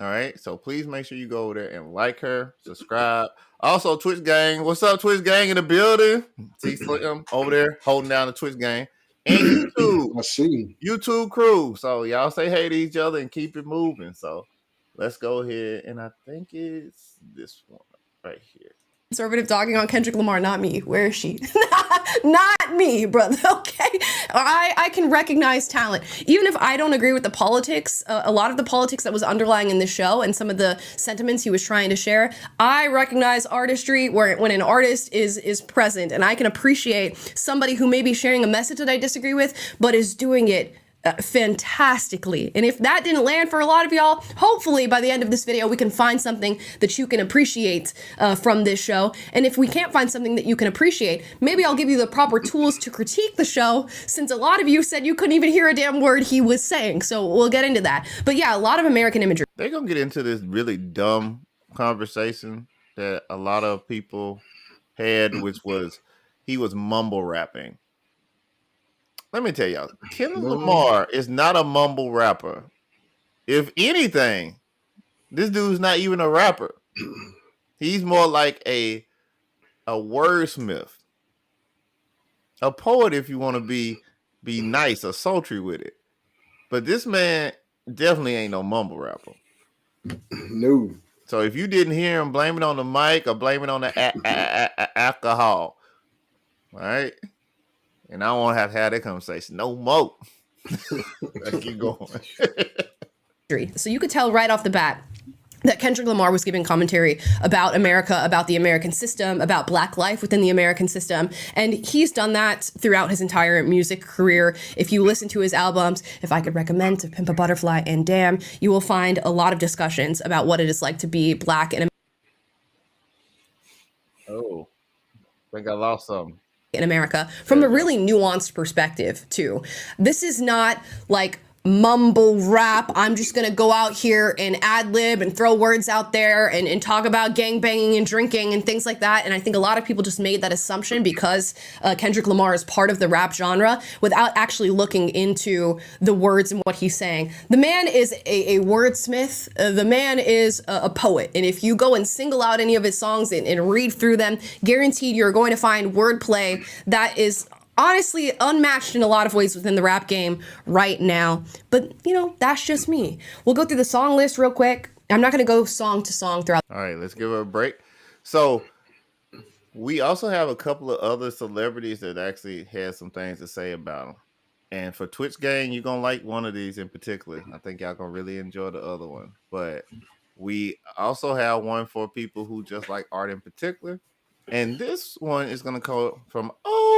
All right. So please make sure you go over there and like her, subscribe. Also, Twitch gang. What's up, Twitch gang in the building? See Slim over there holding down the Twitch gang. And YouTube. I see. YouTube crew. So y'all say hey to each other and keep it moving. So let's go ahead. And I think it's this one right here. Conservative dogging on Kendrick Lamar, not me. Where is she? Not me, brother. Okay, I can recognize talent, even if I don't agree with the politics. A lot of the politics that was underlying in the show and some of the sentiments he was trying to share. I recognize artistry when an artist is present, and I can appreciate somebody who may be sharing a message that I disagree with, but is doing it fantastically. And if that didn't land for a lot of y'all, hopefully by the end of this video we can find something that you can appreciate from this show. And if we can't find something that you can appreciate, maybe I'll give you the proper tools to critique the show, since a lot of you said you couldn't even hear a damn word he was saying. So we'll get into that. But yeah, a lot of American imagery. They're gonna get into this really dumb conversation that a lot of people had, which was he was mumble rapping. Let me tell y'all, Kendrick Lamar is not a mumble rapper. If anything, this dude's not even a rapper. He's more like a wordsmith, a poet, if you want to be nice or sultry with it. But this man definitely ain't no mumble rapper. No. So if you didn't hear him, blame it on the mic or blame it on the alcohol. All right. And I won't have to have that conversation no more. Let's keep going. So you could tell right off the bat that Kendrick Lamar was giving commentary about America, about the American system, about Black life within the American system. And he's done that throughout his entire music career. If you listen to his albums, if I could recommend To Pimp a Butterfly and Damn, you will find a lot of discussions about what it is like to be Black in Oh, I think I lost something. In America from a really nuanced perspective too. This is not like mumble rap. I'm just gonna go out here and ad lib and throw words out there and talk about gang banging and drinking and things like that. And I think a lot of people just made that assumption because Kendrick Lamar is part of the rap genre without actually looking into the words and what he's saying. The man is a wordsmith. The man is a poet. And if you go and single out any of his songs and read through them, guaranteed you're going to find wordplay that is honestly unmatched in a lot of ways within the rap game right now. But, you know, that's just me. We'll go through the song list real quick. I'm not going to go song to song throughout. All right, let's give her a break. So we also have a couple of other celebrities that actually had some things to say about them. And for Twitch gang, you're going to like one of these in particular. I think y'all going to really enjoy the other one. But we also have one for people who just like art in particular. And this one is going to come from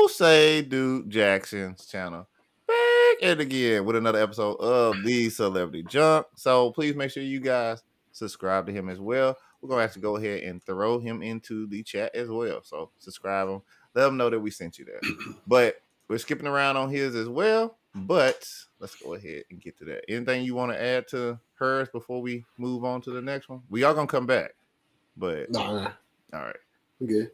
Say Dude Jackson's channel. Back at it again with another episode of The Celebrity Junk. So please make sure you guys subscribe to him as well. We're going to have to go ahead and throw him into the chat as well. So subscribe him. Let him know that we sent you there. But we're skipping around on his as well. But let's go ahead and get to that. Anything you want to add to hers before we move on to the next one? We are going to come back. But Nah. All right. Okay.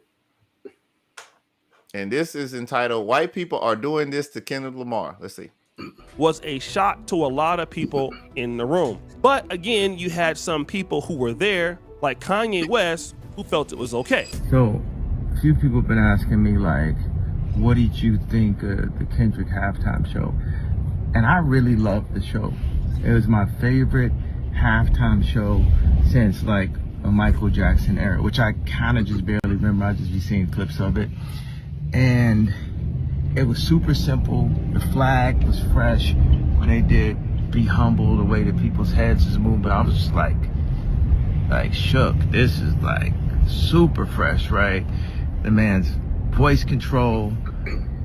And this is entitled White People Are Doing This to Kendrick Lamar. Let's see. Was a shock to a lot of people in the room. But again, you had some people who were there, like Kanye West, who felt it was okay. So, a few people have been asking me, like, what did you think of the Kendrick halftime show? And I really loved the show. It was my favorite halftime show since, like, a Michael Jackson era, which I kind of just barely remember. I just be seeing clips of it. And it was super simple. The flag was fresh. When they did Be Humble, the way that people's heads was moving, I was just like shook. This is like super fresh, right? The man's voice control,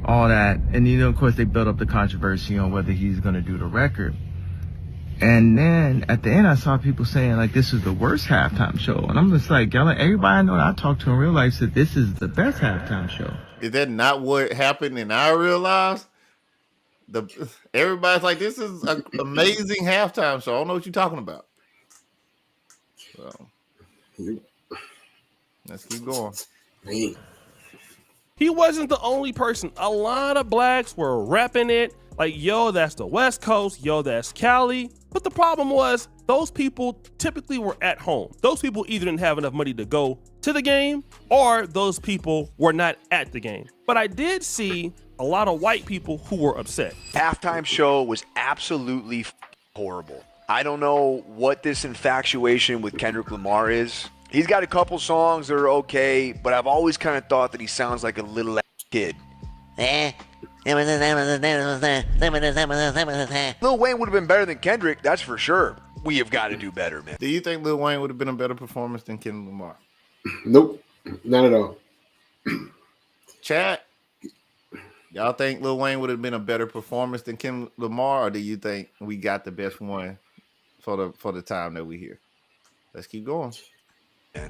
all that. And of course they built up the controversy on whether he's gonna do the record. And then at the end I saw people saying like this is the worst halftime show. And I'm just like, y'all, everybody I know that I talked to in real life said this is the best halftime show. Is that not what happened in our real lives? Everybody's like, this is an amazing halftime show. I don't know what you're talking about. So let's keep going. He wasn't the only person. A lot of blacks were repping it. Like, yo, that's the West Coast. Yo, that's Cali. But the problem was those people typically were at home. Those people either didn't have enough money to go to the game or those people were not at the game. But I did see a lot of white people who were upset. Halftime show was absolutely horrible. I don't know what this infatuation with Kendrick Lamar is. He's got a couple songs that are okay, but I've always kind of thought that he sounds like a little kid. Lil Wayne would have been better than Kendrick, that's for sure. We have got to do better, man. Do you think Lil Wayne would have been a better performance than Kendrick Lamar? Nope, not at all. Chat, y'all think Lil Wayne would have been a better performance than Kendrick Lamar, or do you think we got the best one for the time that we here? Let's keep going.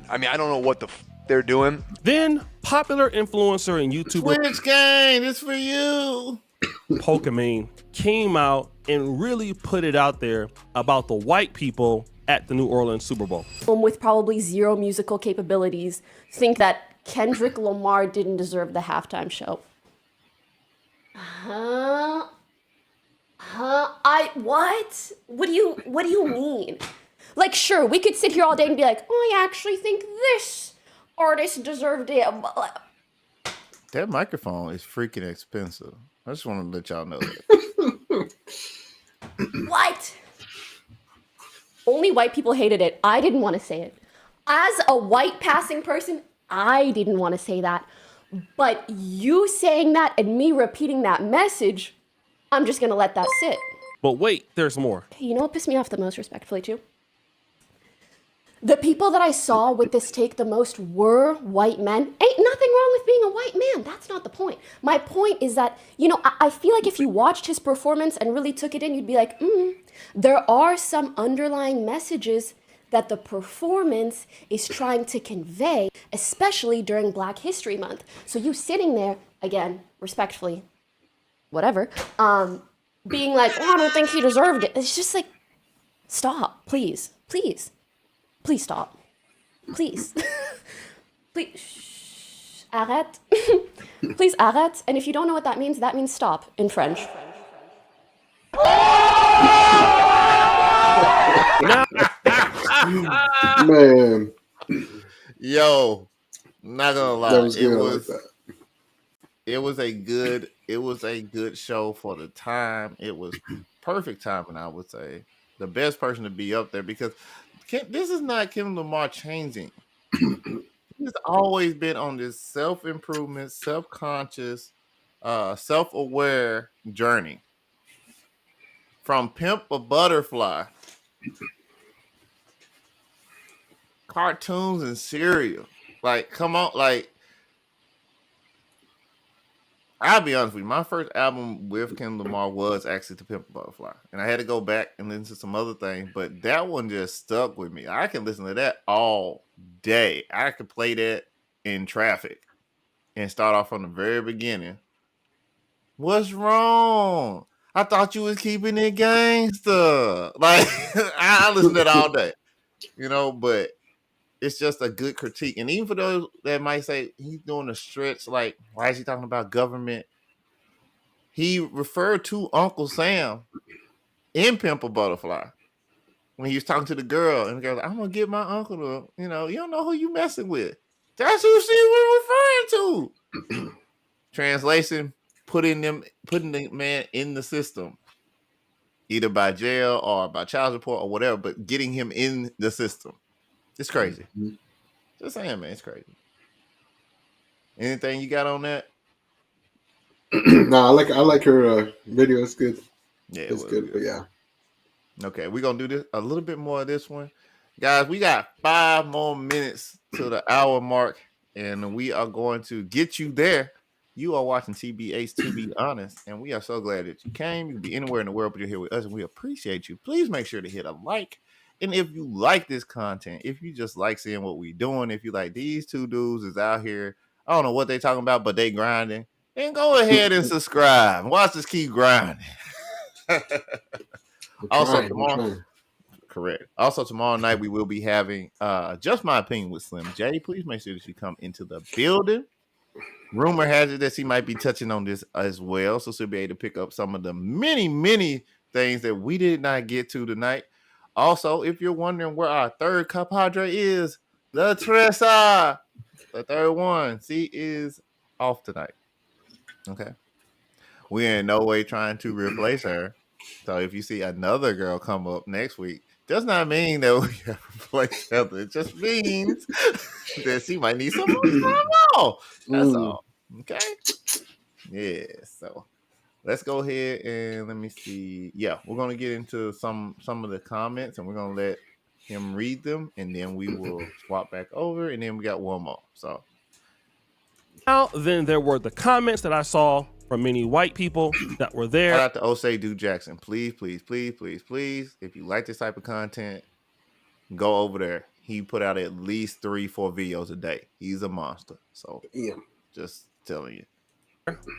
I mean, I don't know what they're doing. Then popular influencer and YouTuber Twitch Gang, it's for you. Pokemon came out and really put it out there about the white people at the New Orleans Super Bowl. With probably zero musical capabilities, think that Kendrick Lamar didn't deserve the halftime show. What? What do you mean? Like, sure, we could sit here all day and be like, oh, I actually think this artist deserved it. That microphone is freaking expensive. I just want to let y'all know that. What? Only white people hated it. I didn't want to say it. As a white passing person, I didn't want to say that. But you saying that and me repeating that message, I'm just going to let that sit. But wait, there's more. You know what pissed me off the most, respectfully, too? The people that I saw with this take the most were white men. Ain't nothing wrong with being a white man. That's not the point. My point is that, I feel like if you watched his performance and really took it in, you'd be like, there are some underlying messages that the performance is trying to convey, especially during Black History Month. So you sitting there, again, respectfully, whatever, being like, oh, I don't think he deserved it. It's just like, stop, please, please. Please stop. Please. Please. Shh. Arrête. Please arrête. And if you don't know what that means stop in French. Man. Yo, not gonna lie. It was a good show for the time. It was perfect timing, I would say. The best person to be up there because this is not Kendrick Lamar changing. He's always been on this self-improvement, self-conscious, self-aware journey. From Pimp a Butterfly, cartoons and cereal. Like, come on, like, I'll be honest with you. My first album with Kendrick Lamar was actually To Pimp a Butterfly. And I had to go back and listen to some other things, but that one just stuck with me. I can listen to that all day. I could play that in traffic and start off from the very beginning. What's wrong? I thought you was keeping it gangster. Like, I listen to that all day. But it's just a good critique. And even for those that might say he's doing a stretch, like, why is he talking about government? He referred to Uncle Sam in Pimp a Butterfly. when he was talking to the girl, and the girl, I'm gonna get my uncle to, you don't know who you messing with. That's who she was referring to. Translation: putting the man in the system, either by jail or by child support or whatever, but getting him in the system. It's crazy. Just saying, man, it's crazy. Anything you got on that? No, I like her video. It's good. Yeah, it's good. But yeah. Okay, we're gonna do this a little bit more of this one. Guys, we got 5 more minutes to the hour mark, and we are going to get you there. You are watching TBH, to be honest, and we are so glad that you came. You can be anywhere in the world, but you're here with us, and we appreciate you. Please make sure to hit a like. And if you like this content, if you just like seeing what we're doing, if you like these two dudes is out here, I don't know what they talking about, but they grinding, then go ahead and subscribe. Watch us keep grinding. Also, tomorrow, correct. Also, tomorrow night we will be having Just My Opinion with Slim J. Please make sure that you come into the building. Rumor has it that she might be touching on this as well, so she'll be able to pick up some of the many, many things that we did not get to tonight. Also, if you're wondering where our third compadre is, the Tressa, the third one, she is off tonight. Okay. We're in no way trying to replace her. So if you see another girl come up next week, does not mean that we have replaced her. It just means that she might need some more time off. That's all. Okay. Yeah. So let's go ahead and let me see. Yeah, we're gonna get into some of the comments, and we're gonna let him read them, and then we will swap back over, and then we got one more. So now then there were the comments that I saw from many white people that were there. Shout out to Osei Duke Jackson. Please, please, please, please, please. If you like this type of content, go over there. He put out at least 3-4 videos a day. He's a monster. So yeah, just telling you.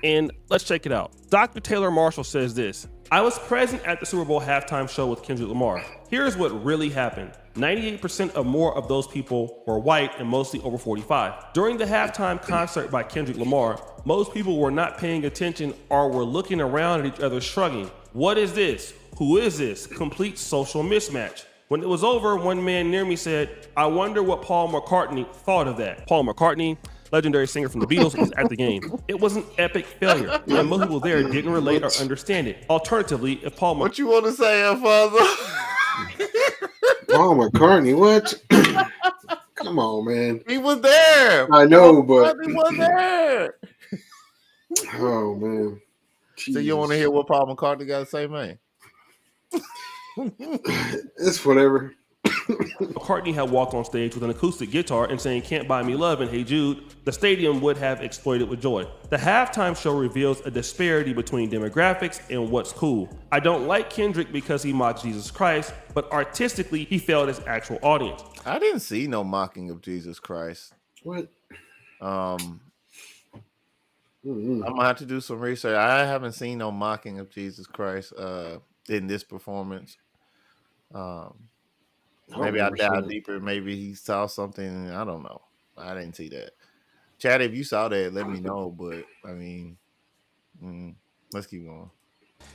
And let's check it out. Dr. Taylor Marshall says this: I was present at the Super Bowl halftime show with Kendrick Lamar. Here's what really happened. 98% or more of those people were white and mostly over 45. During the halftime concert by Kendrick Lamar, most people were not paying attention or were looking around at each other shrugging. What is this? Who is this? Complete social mismatch. When it was over, one man near me said, I wonder what Paul McCartney thought of that. Paul McCartney, legendary singer from the Beatles, was at the game. It was an epic failure, and most people there didn't relate or understand it. Alternatively, if Paul What you want to say, Alfonso? Paul McCartney, what? Come on, man. He was there. I know, but he was there. Oh man. Jeez. So you want to hear what Paul McCartney got to say, man? It's whatever. McCartney had walked on stage with an acoustic guitar and saying Can't Buy Me Love and Hey Jude, the stadium would have exploded with joy. The halftime show reveals a disparity between demographics and what's cool. I don't like Kendrick because he mocked Jesus Christ, but artistically he failed his actual audience. I didn't see no mocking of Jesus Christ. What? I'm gonna have to do some research. I haven't seen no mocking of Jesus Christ in this performance. Maybe I dive deeper. Maybe he saw something. I don't know. I didn't see that. Chad, if you saw that, let me know. But I mean, let's keep going.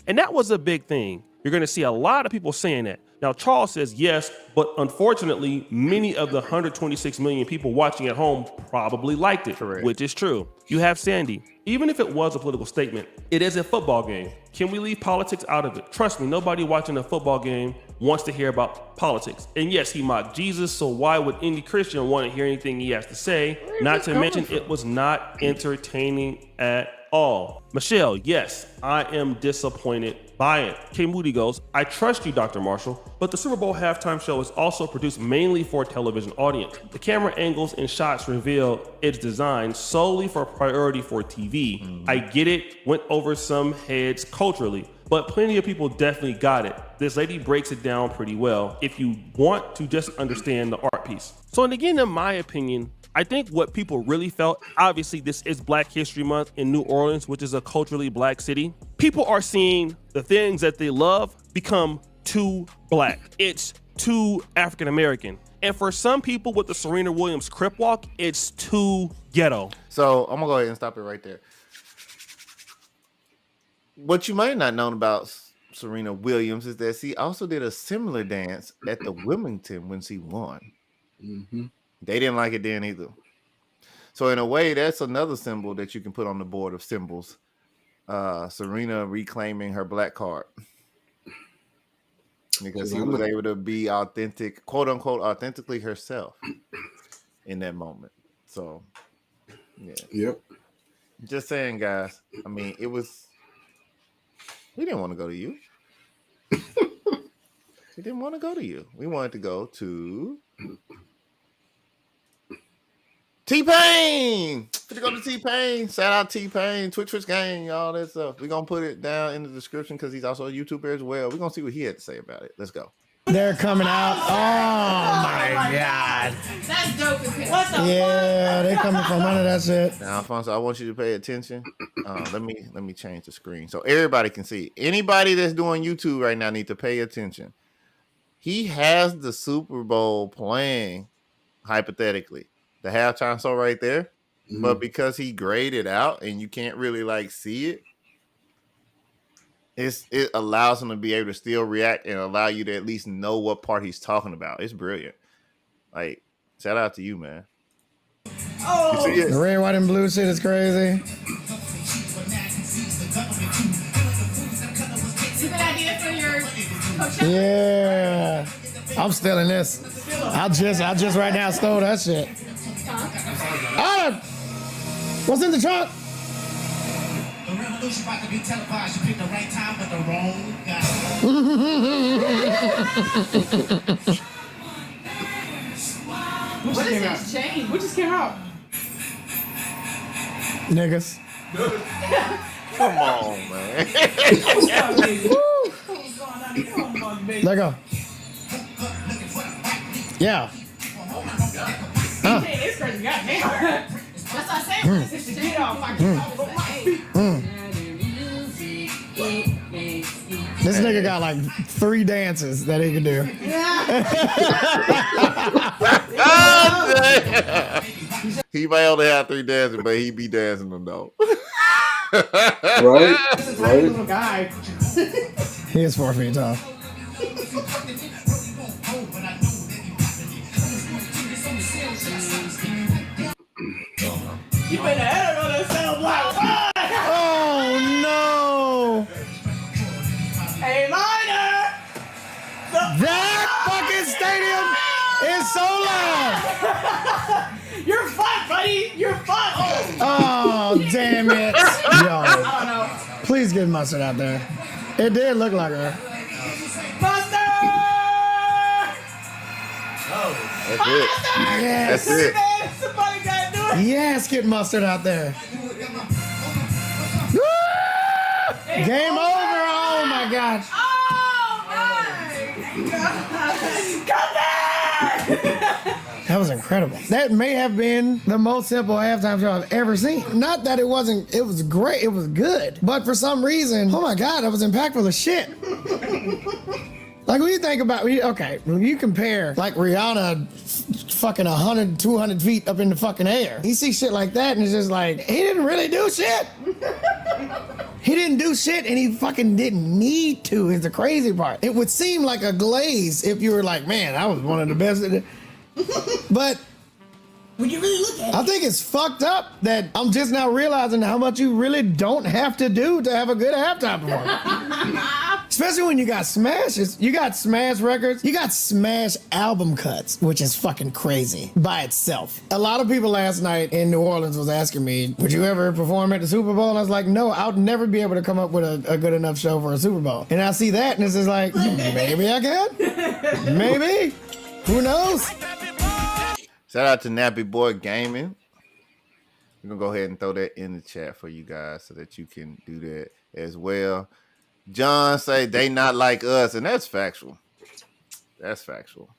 And that was a big thing. You're going to see a lot of people saying that. Now, Charles says yes, but unfortunately, many of the 126 million people watching at home probably liked it, Correct. Which is true. You have Sandy. Even if it was a political statement, it is a football game. Can we leave politics out of it? Trust me, nobody watching a football game wants to hear about politics. And yes, he mocked Jesus, so why would any Christian want to hear anything he has to say? Not to mention, it was not entertaining at all. Michelle, yes, I am disappointed by it. K Moody goes, I trust you, Dr. Marshall, but the Super Bowl halftime show is also produced mainly for a television audience. The camera angles and shots reveal it's designed solely for priority for TV. I get it, went over some heads culturally, but plenty of people definitely got it. This lady breaks it down pretty well if you want to just understand the art piece. So, and again, in my opinion, I think what people really felt, obviously this is Black History Month in New Orleans, which is a culturally black city. People are seeing the things that they love become too black. It's too African American. And for some people with the Serena Williams Crip Walk, it's too ghetto. So I'm gonna go ahead and stop it right there. What you might not know about Serena Williams is that she also did a similar dance at the Wilmington when she won. Mm-hmm. They didn't like it then either. So in a way, that's another symbol that you can put on the board of symbols. Serena reclaiming her black card. Because she was able to be authentic, quote unquote, authentically herself in that moment. So, yeah. Yep. Just saying, guys. I mean, we didn't want to go to you. We didn't want to go to you. We wanted to go to T-Pain. To go to T-Pain. Shout out T-Pain, Twitch gang, all that stuff. We're going to put it down in the description because he's also a YouTuber as well. We're going to see what he had to say about it. Let's go. They're coming out. Oh my God. That's dope. What the Yeah, they're coming from under that shit. Now, Alfonso, I want you to pay attention. Let me change the screen so everybody can see. Anybody that's doing YouTube right now need to pay attention. He has the Super Bowl playing, hypothetically, the halftime show right there. Mm-hmm. But because he grayed it out and you can't really like see it, it allows him to be able to still react and allow you to at least know what part he's talking about. It's brilliant. Like, shout out to you, man. Oh, you see it? The red, white, and blue shit is crazy. Good idea for your coach. Yeah, I'm stealing this. I just right now stole that shit. What's in the trunk? The revolution about to be televised. You picked the right time, but the wrong guy. What is this chain? What just came out? Niggas. Come on, man. Let go. Yeah. It's crazy. Goddamn. That's what I said. It's the shit off. This nigga got like 3 dances that he can do. He may only have 3 dances, but he be dancing them though. Right? Little guy. He is 4 feet tall. You better enter on that cell block. Oh no! Hey, Minor! That fucking stadium is so loud! You're fucked, buddy! You're fucked! Oh, damn it. Yo, I don't know. please get Mustard out there. It did look like her. Mustard! That's it. Yes. That's it. Somebody gotta do it! Yes, get Mustard out there. Woo! Game over. Oh my gosh. Oh my god! Come back! That was incredible. That may have been the most simple halftime show I've ever seen. Not that it wasn't, it was great, it was good. But for some reason, oh my God, that was impactful as shit. Like when you think about, okay, when you compare like Rihanna fucking 100, 200 feet up in the fucking air. You see shit like that and it's just like, he didn't really do shit. He didn't do shit and he fucking didn't need to is the crazy part. It would seem like a glaze if you were like, man, I was one of the best. But when you really look at it, I think it's fucked up that I'm just now realizing how much you really don't have to do to have a good halftime performance. Especially when you got smashes, you got smash records, you got smash album cuts, which is fucking crazy by itself. A lot of people last night in New Orleans was asking me, would you ever perform at the Super Bowl? And I was like, no, I'll never be able to come up with a good enough show for a Super Bowl. And I see that and it's just like, maybe I can, maybe, who knows? Shout out to Nappy Boy Gaming. We're going to go ahead and throw that in the chat for you guys so that you can do that as well. John say they not like us, and that's factual. That's factual.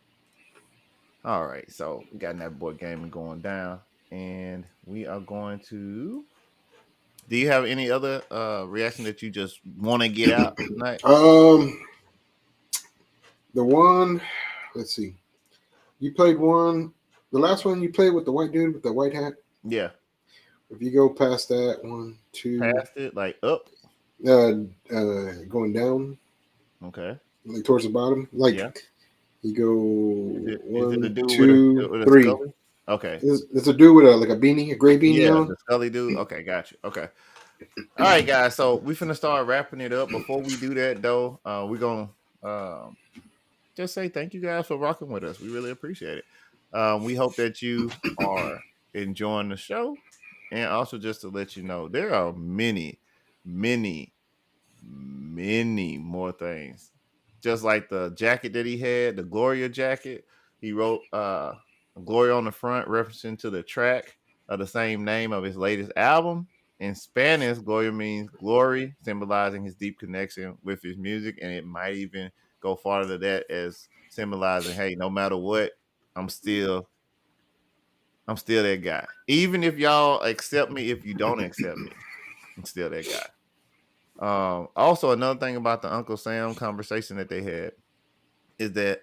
All right, so we got Nappy Boy Gaming going down, and we are going to... Do you have any other reaction that you just want to get out tonight? The one, let's see. You played one... The last one you played with the white dude with the white hat? Yeah. If you go past that, 1, 2. Past it, like up? Going down. Okay. Like towards the bottom. Like you go Is it 1, the dude 2, with a 3. Scully? Okay. It's a dude with a beanie, a gray beanie Yeah, on. the Scully dude. Okay, got you. Okay. All right, guys. So we finna start wrapping it up. Before we do that, though, we're gonna just say thank you guys for rocking with us. We really appreciate it. We hope that you are enjoying the show, and also just to let you know, there are many, many, many more things. Just like the jacket that he had, the Gloria jacket, he wrote Gloria on the front, referencing to the track of the same name of his latest album. In Spanish, Gloria means glory, symbolizing his deep connection with his music, and it might even go farther than that as symbolizing, hey, no matter what, I'm still that guy. Even if y'all accept me, if you don't accept me, I'm still that guy. Also, another thing about the Uncle Sam conversation that they had is that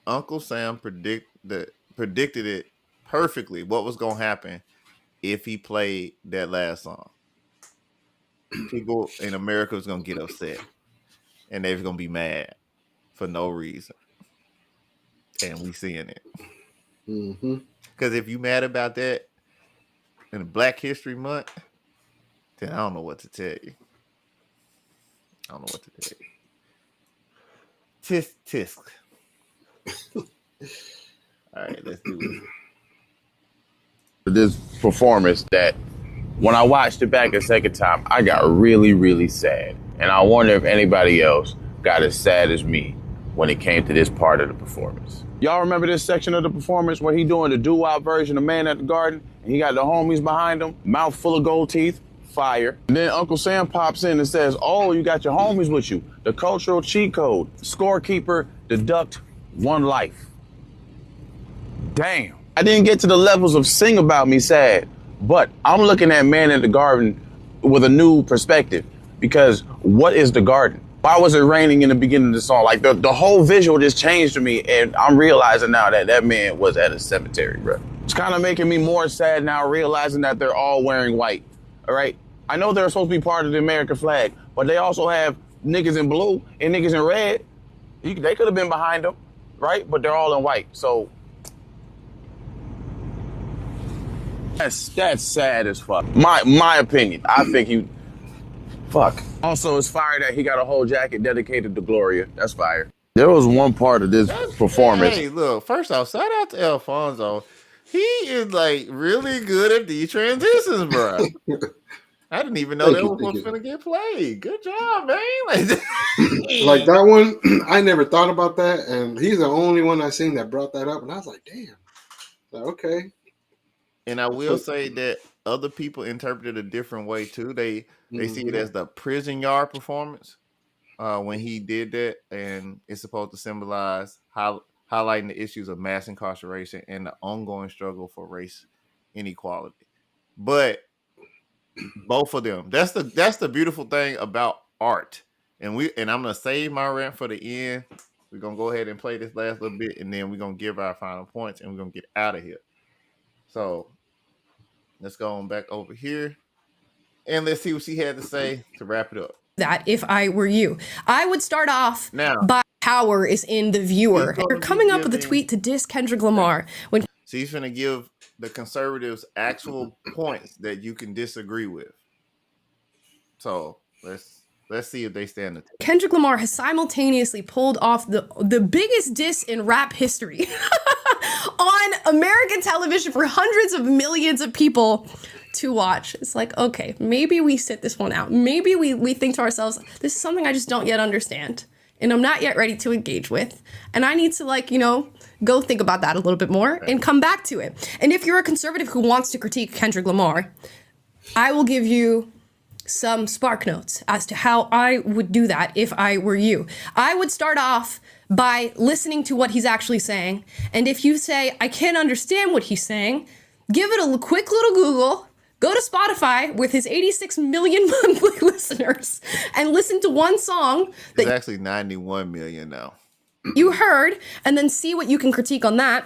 Uncle Sam predicted it perfectly what was going to happen if he played that last song. People in America was going to get upset, and they was going to be mad for no reason. And we seeing it. Because if you mad about that in Black History Month, then I don't know what to tell you. I don't know what to tell you. Tisk. All right, let's do it. This performance that when I watched it back a second time, I got really, really sad. And I wonder if anybody else got as sad as me when it came to this part of the performance. Y'all remember this section of the performance where he doing the doo-wop version of Man at the Garden? And he got the homies behind him, mouth full of gold teeth, fire. And then Uncle Sam pops in and says, oh, you got your homies with you. The cultural cheat code, scorekeeper, deduct 1 life. Damn. I didn't get to the levels of Sing About Me sad, but I'm looking at Man at the Garden with a new perspective, because what is the garden? Why was it raining in the beginning of the song? Like the whole visual just changed to me, and I'm realizing now that man was at a cemetery, bro. It's kind of making me more sad now, realizing that they're all wearing white, all right? I know they're supposed to be part of the American flag, but they also have niggas in blue and niggas in red. They could have been behind them, right? But they're all in white, so that's sad as fuck. My opinion. I think fuck. Also, it's fire that he got a whole jacket dedicated to Gloria. That's fire. There was one part of this performance. Hey, look, first off, shout out to Alfonso. He is like really good at these transitions, bro. I didn't even know that was what's gonna get played. Good job, man. Like that one, I never thought about that, and he's the only one I seen that brought that up, and I was like, damn. Like, okay. And I will say that other people interpret it a different way too. They see it as the prison yard performance when he did that, and it's supposed to symbolize highlighting the issues of mass incarceration and the ongoing struggle for race inequality. But both of them, that's the beautiful thing about art. And I'm gonna save my rant for the end. We're gonna go ahead and play this last little bit, and then we're gonna give our final points, and we're gonna get out of here. So let's go on back over here and let's see what she had to say to wrap it up. That if I were you, I would start off by power is in the viewer. And you're coming up with a tweet to diss Kendrick Lamar when she's going to give the conservatives actual points that you can disagree with. So let's see if they stand it. Kendrick Lamar has simultaneously pulled off the biggest diss in rap history on American television for hundreds of millions of people to watch. It's like, okay, maybe we sit this one out. Maybe we think to ourselves, this is something I just don't yet understand, and I'm not yet ready to engage with, and I need to go think about that a little bit more and come back to it. And if you're a conservative who wants to critique Kendrick Lamar, I will give you some spark notes as to how I would do that if I were you. I would start off by listening to what he's actually saying. And if you say, I can't understand what he's saying, give it a quick little Google, go to Spotify with his 86 million monthly listeners and listen to one song that actually 91 million now. You heard, and then see what you can critique on that.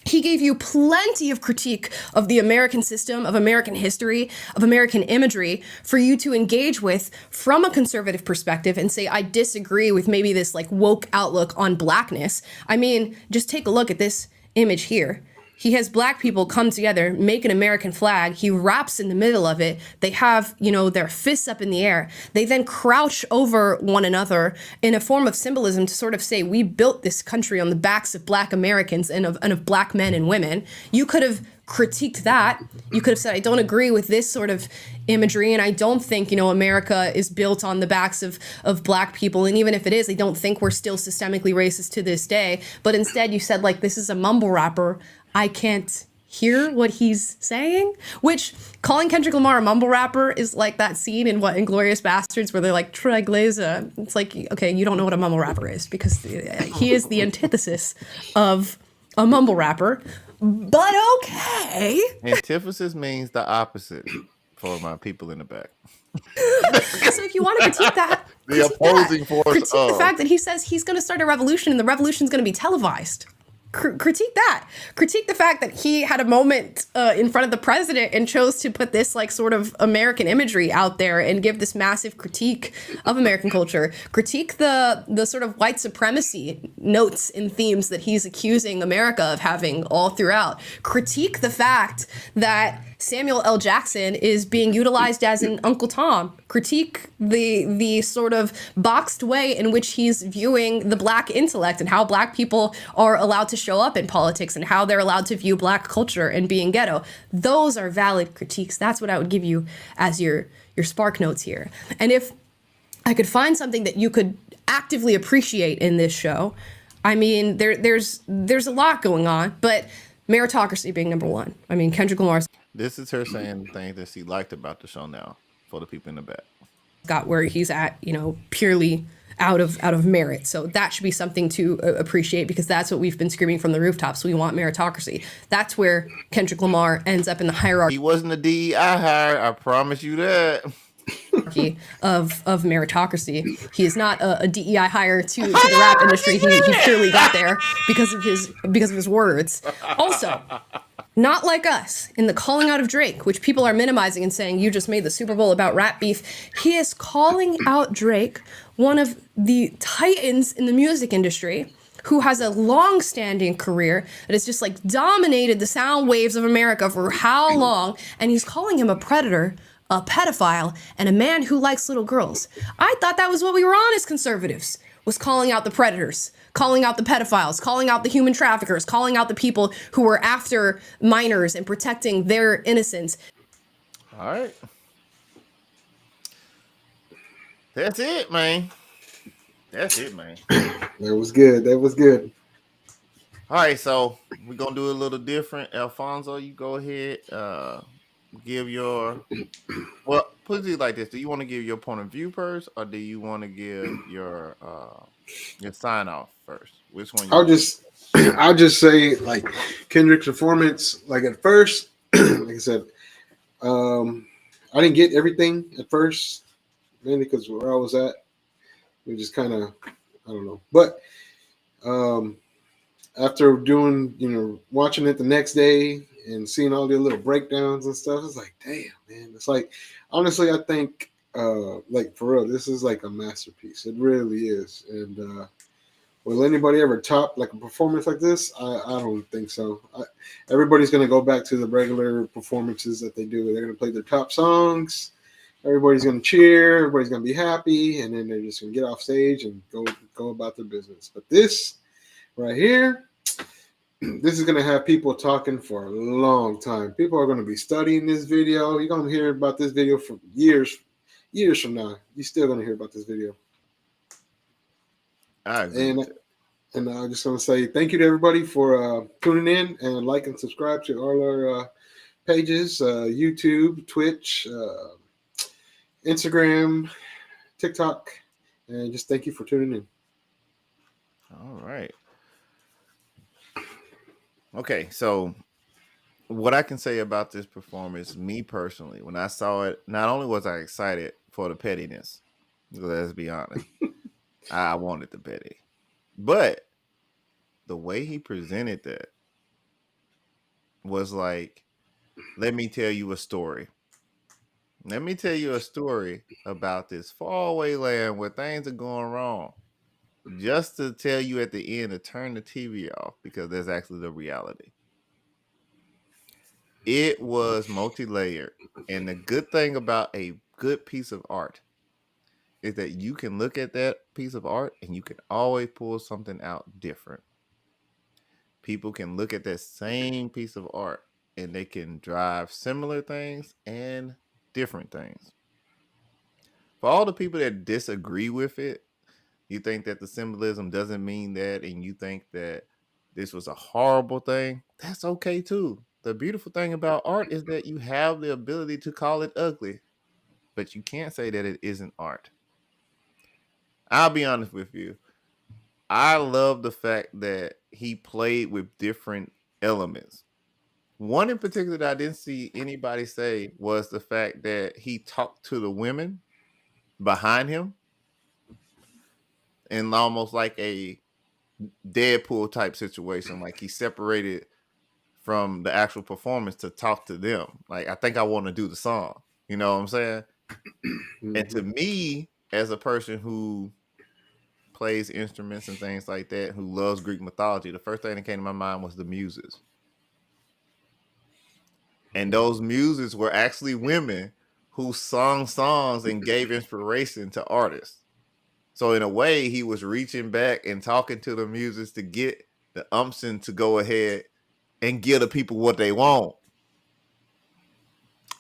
He gave you plenty of critique of the American system, of American history, of American imagery for you to engage with from a conservative perspective and say, I disagree with maybe this like woke outlook on blackness. I mean, just take a look at this image here. He has black people come together, make an American flag. He raps in the middle of it. They have, their fists up in the air. They then crouch over one another in a form of symbolism to sort of say, we built this country on the backs of black Americans and of black men and women. You could have critiqued that. You could have said, I don't agree with this sort of imagery, and I don't think, America is built on the backs of black people. And even if it is, I don't think we're still systemically racist to this day. But instead you said, like, this is a mumble rapper. I can't hear what he's saying, which calling Kendrick Lamar a mumble rapper is like that scene in Inglourious Bastards where they're like, Trailblazer. It's like, okay, you don't know what a mumble rapper is because he is the antithesis of a mumble rapper, but okay. Antithesis means the opposite for my people in the back. So if you want to critique that, the opposing force critique the fact that he says he's going to start a revolution and the revolution is going to be televised. Critique that. Critique the fact that he had a moment in front of the president and chose to put this like sort of American imagery out there and give this massive critique of American culture. Critique the sort of white supremacy notes and themes that he's accusing America of having all throughout. Critique the fact that Samuel L. Jackson is being utilized as an Uncle Tom. Critique the sort of boxed way in which he's viewing the black intellect and how black people are allowed to show up in politics and how they're allowed to view black culture and being ghetto. Those are valid critiques. That's what I would give you as your spark notes here. And if I could find something that you could actively appreciate in this show, I mean, there's a lot going on, but meritocracy being number one. I mean, Kendrick Lamar's This is her saying things that she liked about the show now for the people in the back. got where he's at, purely out of merit. So that should be something to appreciate because that's what we've been screaming from the rooftops. We want meritocracy. That's where Kendrick Lamar ends up in the hierarchy. He wasn't a DEI hire, I promise you that. Of meritocracy. He is not a DEI hire to the rap industry. He clearly got there because of his words. Also, not like us in the calling out of Drake, which people are minimizing and saying you just made the Super Bowl about rap beef. He is calling out Drake, one of the titans in the music industry, who has a long-standing career that has just like dominated the sound waves of America for how long, and he's calling him a predator, a pedophile, and a man who likes little girls. I thought that was what we were on as conservatives, was calling out the predators, calling out the pedophiles, calling out the human traffickers, calling out the people who were after minors and protecting their innocence. All right. That's it, man. That was good. All right, so we're going to do a little different. Alfonso, you go ahead. Give your... Well, put it like this. Do you want to give your point of view first, or do you want to give your sign-off first? Which one? I'll just say, like, Kendrick's performance, like, at first, like I said, I didn't get everything at first, mainly because where I was at, we just kind of, I don't know. But after doing, watching it the next day and seeing all the little breakdowns and stuff, it's like, damn, man. It's like, honestly, I think, like, for real, this is like a masterpiece. It really is. And will anybody ever top like a performance like this? I don't think so. Everybody's going to go back to the regular performances that they do. They're going to play their top songs. Everybody's going to cheer. Everybody's going to be happy. And then they're just going to get off stage and go about their business. But this right here, this is going to have people talking for a long time. People are going to be studying this video. You're going to hear about this video for years from now. You're still going to hear about this video. And I'm just going to say thank you to everybody for tuning in and like and subscribe to all our pages, YouTube, Twitch, Instagram, TikTok, and just thank you for tuning in. All right. Okay, so what I can say about this performance, me personally, when I saw it, not only was I excited for the pettiness, let's be honest, I wanted the petty, but the way he presented that was like, let me tell you a story. Let me tell you a story about this faraway land where things are going wrong. Just to tell you at the end to turn the TV off, because that's actually the reality. It was multi-layered. And the good thing about a good piece of art is that you can look at that piece of art and you can always pull something out different. People can look at that same piece of art and they can drive similar things and different things. For all the people that disagree with it, you think that the symbolism doesn't mean that, and you think that this was a horrible thing, that's okay too. The beautiful thing about art is that you have the ability to call it ugly, but you can't say that it isn't art. I'll be honest with you. I love the fact that he played with different elements. One in particular that I didn't see anybody say was the fact that he talked to the women behind him in almost like a Deadpool type situation. Like he separated from the actual performance to talk to them. Like, I think I want to do the song. You know what I'm saying? And to me, as a person who plays instruments and things like that, who loves Greek mythology, the first thing that came to my mind was the muses. And those muses were actually women who sung songs and gave inspiration to artists. So in a way, he was reaching back and talking to the muses to get the umption to go ahead and give the people what they want.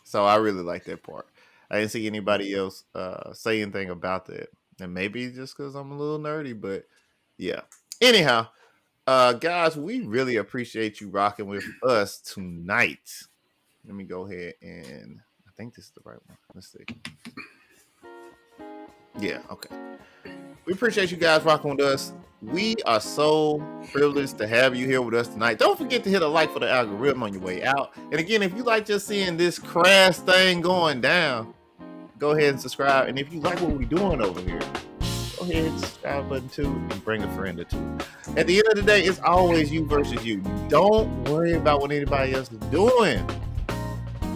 So I really like that part. I didn't see anybody else say anything about that. And maybe just because I'm a little nerdy, but yeah. Anyhow, guys, we really appreciate you rocking with us tonight. Let me go ahead and I think this is the right one. Let's see. Yeah, okay. We appreciate you guys rocking with us. We are so privileged to have you here with us tonight. Don't forget to hit a like for the algorithm on your way out. And again, if you like just seeing this crass thing going down, go ahead and subscribe. And if you like what we're doing over here, go ahead and hit the subscribe button too and bring a friend or two. At the end of the day, it's always you versus you. Don't worry about what anybody else is doing.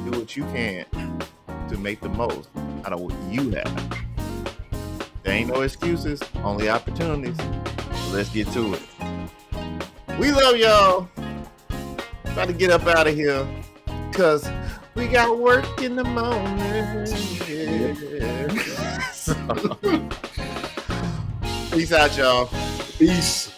Do what you can to make the most out of what you have. There ain't no excuses, only opportunities. So let's get to it. We love y'all. About to get up out of here because we got work in the morning. Yeah. Peace out, y'all. Peace.